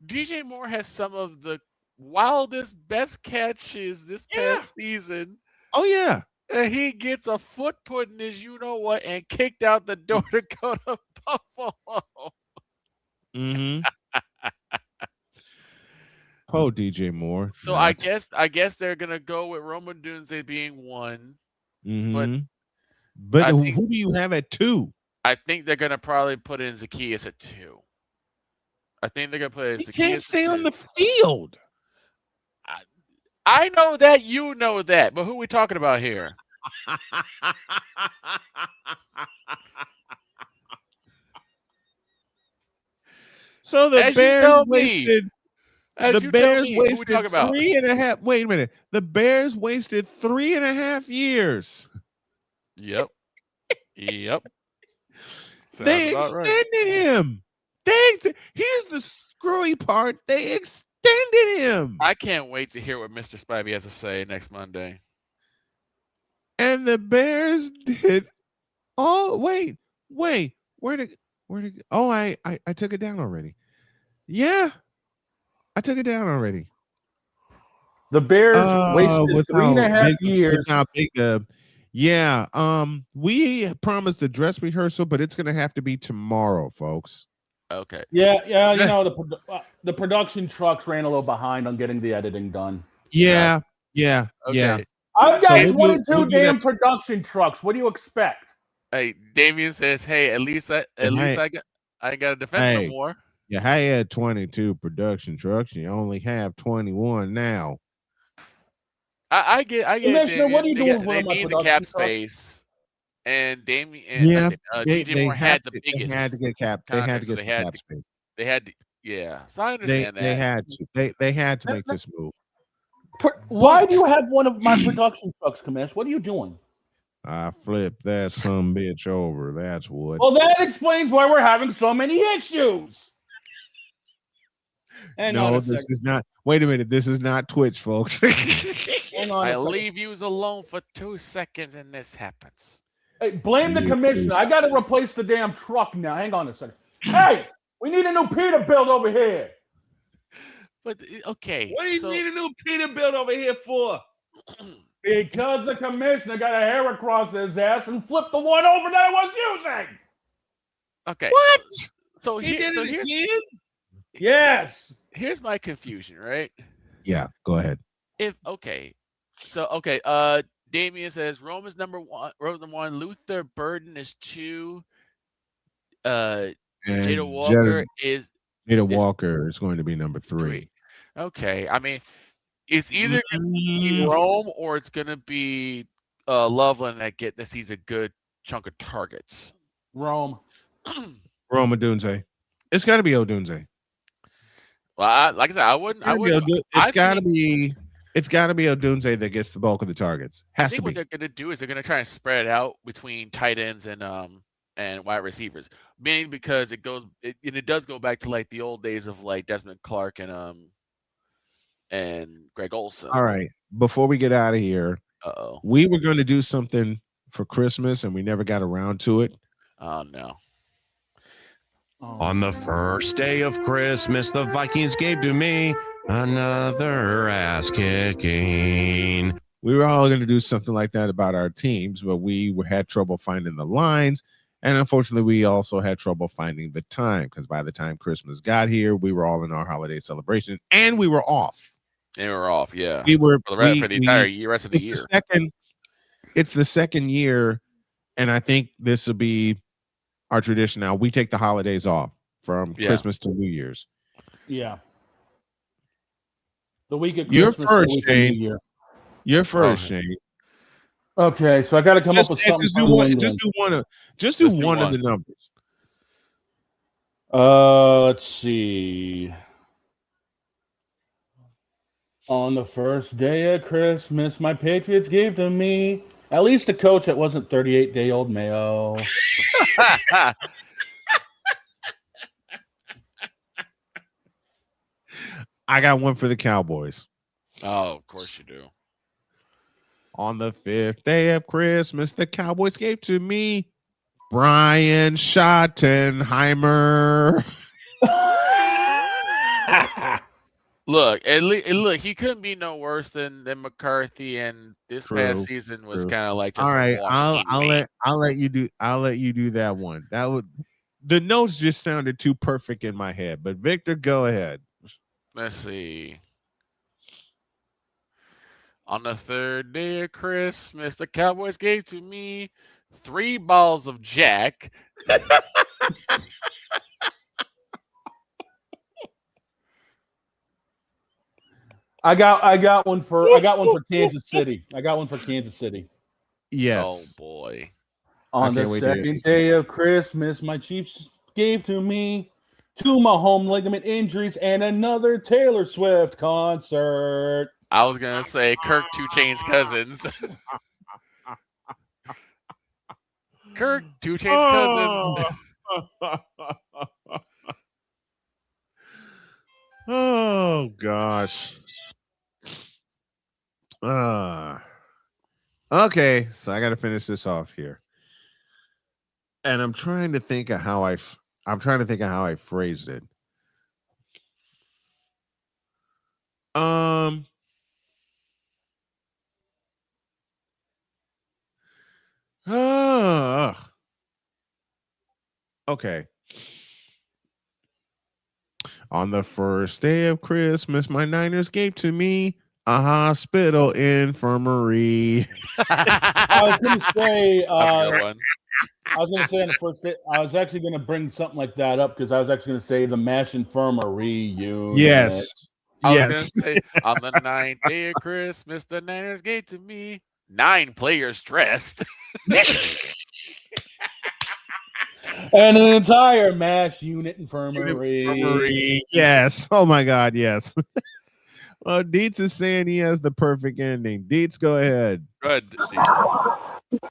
DJ Moore has some of the wildest, best catches this past season. Oh yeah. And he gets a foot put in his you-know-what and kicked out the door to go to Buffalo. Mm-hmm. Oh, DJ Moore. So I guess they're gonna go with Roman Dunze being one. Mm-hmm. But I who think- do you have at 2? I think they're gonna probably put in Zacchaeus at 2. I think they're gonna put in He Zacchaeus. can't stay at on 2. the field. I know that, you know that, but who are we talking about here? So the As you Bears tell me. wasted. As The you tell Bears me, who we wasted talking about? 3.5. Wait a minute. The Bears wasted 3.5 years. Yep. Yep. They Sounds about right. extended him. Here's the screwy part. They extended him. I can't wait to hear what Mr. Spivey has to say next Monday. And the Bears did all wait. Where did oh I took it down already. Yeah. I took it down already. The Bears wasted 3.5 years. We promised a dress rehearsal, but it's gonna have to be tomorrow, folks. Okay. Yeah. You know, the production trucks ran a little behind on getting the editing done. Yeah. Okay. I've got So 22 we'll do damn that. production trucks. What do you expect? Hey, Damien says, "Hey, at least I ain't got to defend no more." You had 22 production trucks. You only have 21 now. I get Commissioner, what are you doing They with my need the production cap truck? space, and Yeah, DJ Moore had the They biggest had to get cap. They had contract, to so get some cap space. they had to, yeah. So I understand They that. had to. They had to make this move. Why do you have one of my production trucks, Commissioner? What are you doing? I flipped that some bitch over. That's what. Well, that explains why we're having so many issues. Hang on No, a this second. is not. Wait a minute. This is not Twitch, folks. Hang on a I second. leave you alone for 2 seconds, and this happens. Hey, blame the commissioner. I got to replace the damn truck now. Hang on a second. Hey, we need a new Peterbilt over here. But okay, What do you so need a new Peterbilt over here for? Because the commissioner got a hair across his ass and flipped the one over that I was using. okay. What? So He did it here's again? Yes. here's my confusion, right? Yeah, go ahead. Damien says Rome is number one, Luther Burden is 2, Jada And Walker Jada Walker is going to be number 3. Okay. I mean, it's either gonna be Rome or it's gonna be Loveland that sees a good chunk of targets. Rome. Rome Odunze. It's got to be Odunze. Well, like I said, I wouldn't. It's got to be Odunze that gets the bulk of the targets. I Has think to what be. they're gonna do is they're gonna try and spread it out between tight ends and wide receivers. Mainly because it does go back to like the old days of like Desmond Clark and Greg Olson. All right. Before we get out of here, we were going to do something for Christmas and we never got around to it. Oh no. On the first day of Christmas, the Vikings gave to me another ass kicking. We were all going to do something like that about our teams, but we had trouble finding the lines. And unfortunately, we also had trouble finding the time because by the time Christmas got here, we were all in our holiday celebration and we were off. They were off, yeah. We were for the entire rest of the year. It's the second year, and I think this will be our tradition now. We take the holidays off from Christmas to New Year's. Yeah. The week of You're Christmas. first, the week of New Shane. Year. You're first, Shane. Okay, so I got to come up with something. Just do one. Just do one of the numbers. Let's see. On the first day of Christmas, my Patriots gave to me at least a coach that wasn't 38-day-old Mayo. I got one for the Cowboys. Oh, of course you do. On the 5th day of Christmas, the Cowboys gave to me Brian Schottenheimer. Look, he couldn't be no worse than McCarthy, and this past season was kind of like just all right. a wash. I'll let you do that one. The notes just sounded too perfect in my head. But Victor, go ahead. Let's see. On the 3rd day of Christmas, the Cowboys gave to me 3 balls of Jack. I got one for Kansas City. Yes. Oh boy. On the second day of Christmas, my Chiefs gave to me 2 Mahomes ligament injuries and another Taylor Swift concert. I was gonna say Kirk 2 Chainz cousins. Kirk 2 Chainz cousins. Oh gosh. Okay, so I got to finish this off here, and I'm trying to think of how I phrased it. Okay. On the first day of Christmas, my Niners gave to me a hospital infirmary. I was going to say, I was going to say on the first day, I was actually going to bring something like that up because I was actually going to say the MASH Infirmary unit. Yes. I was Yes. gonna say on the 9th day of Christmas, the Niners gave to me 9 players dressed. And an entire MASH unit infirmary. Yes. Oh my God. Yes. Well, Dietz is saying he has the perfect ending. Dietz, go ahead. Good.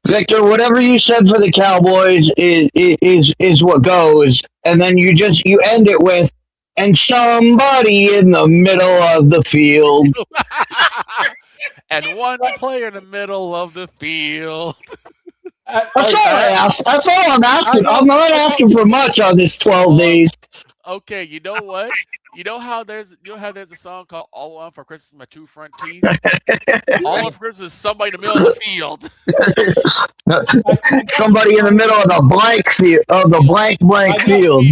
Victor, whatever you said for the Cowboys is what goes, and then you end it with, and somebody in the middle of the field. And one player in the middle of the field. That's all I ask. That's all I'm asking. I'm not asking for much on this 12 days. Okay, you know what? You know how there's a song called "All I Want for Christmas My Two Front Teeth." All I Want for Christmas is somebody in the middle of the field. Somebody in the middle of the blank field of the blank field.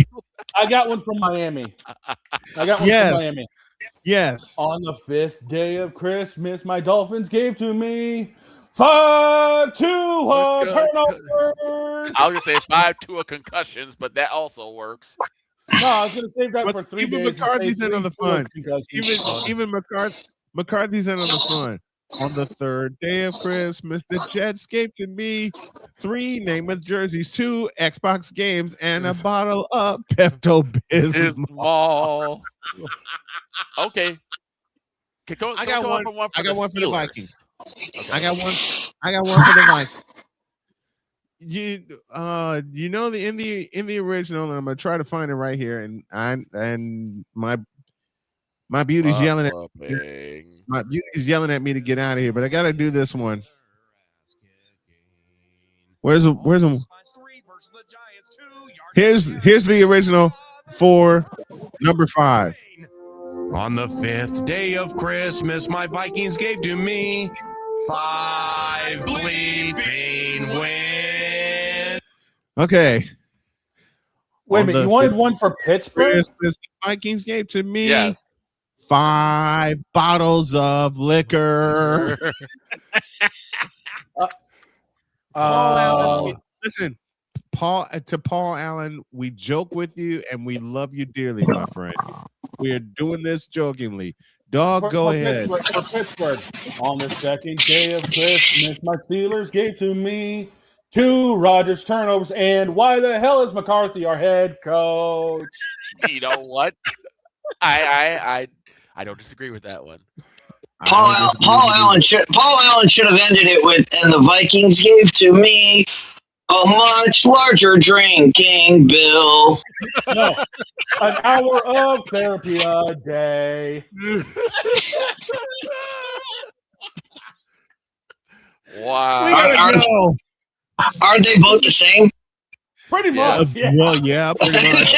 I got one from Miami. Yes. On the 5th day of Christmas, my Dolphins gave to me 5 turnovers. I was gonna say 5 to a concussions, but that also works. No, I was gonna save that for 3 even days. McCarthy's in on the fun. Even McCarthy's in on the fun. On the 3rd day of Christmas, the Jets gave to me 3 Namath jerseys, 2 Xbox games, and a bottle of Pepto-Bismol. Okay. I got one for the Vikings. Okay. I got one for the Vikings. You know in the original, and I'm gonna try to find it right here, and my beauty's yelling at me to get out of here, but I gotta do this one. Where's here's the original for number 5. On the 5th day of Christmas, my Vikings gave to me 5 bleeping wins. Okay. Wait a minute, you wanted one for Pittsburgh? Christmas, the Vikings gave to me 5 bottles of liquor. Paul Allen, listen, Paul Allen, we joke with you and we love you dearly, my friend. We are doing this jokingly. Dog, go ahead. For Pittsburgh, on the 2nd day of Christmas, my Steelers gave to me 2 Rodgers turnovers, and why the hell is McCarthy our head coach? You know what? I don't disagree with that one. Paul Allen should have ended it with, and the Vikings gave to me a much larger drinking bill. No, an hour of therapy a day. Wow. We gotta go. Aren't they both the same? Pretty much. Yeah. Well, yeah, pretty much.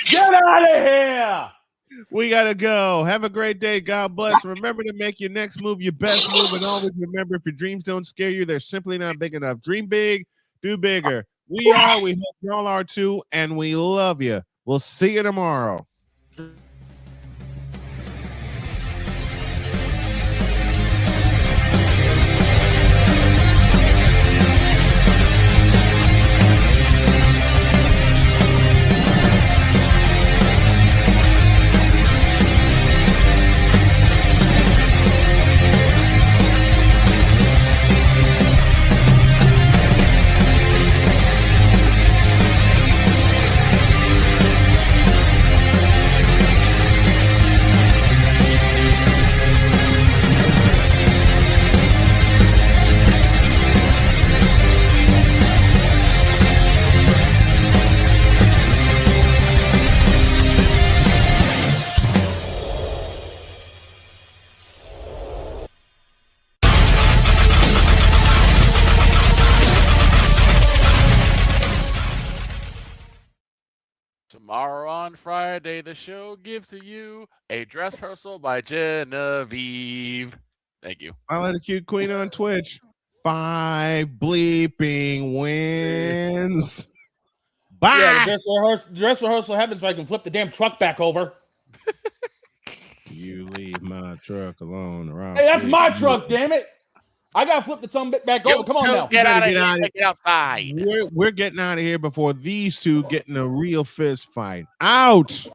Get out of here. We gotta go. Have a great day. God bless. Remember to make your next move your best move, and always remember, if your dreams don't scare you, they're simply not big enough. Dream big, do bigger. We hope y'all are too, and we love you. We'll see you tomorrow. Tomorrow on Friday, the show gives to you a dress rehearsal by Genevieve. Thank you. I'll let a cute queen on Twitch. 5 bleeping wins. Bye. Yeah, the dress rehearsal happens so I can flip the damn truck back over. You leave my truck alone. Hey, that's my truck, damn it. I gotta flip the tongue back over. Come on now. Get out of get here. out of Get outside. We're getting out of here before these two get in a real fist fight. Out.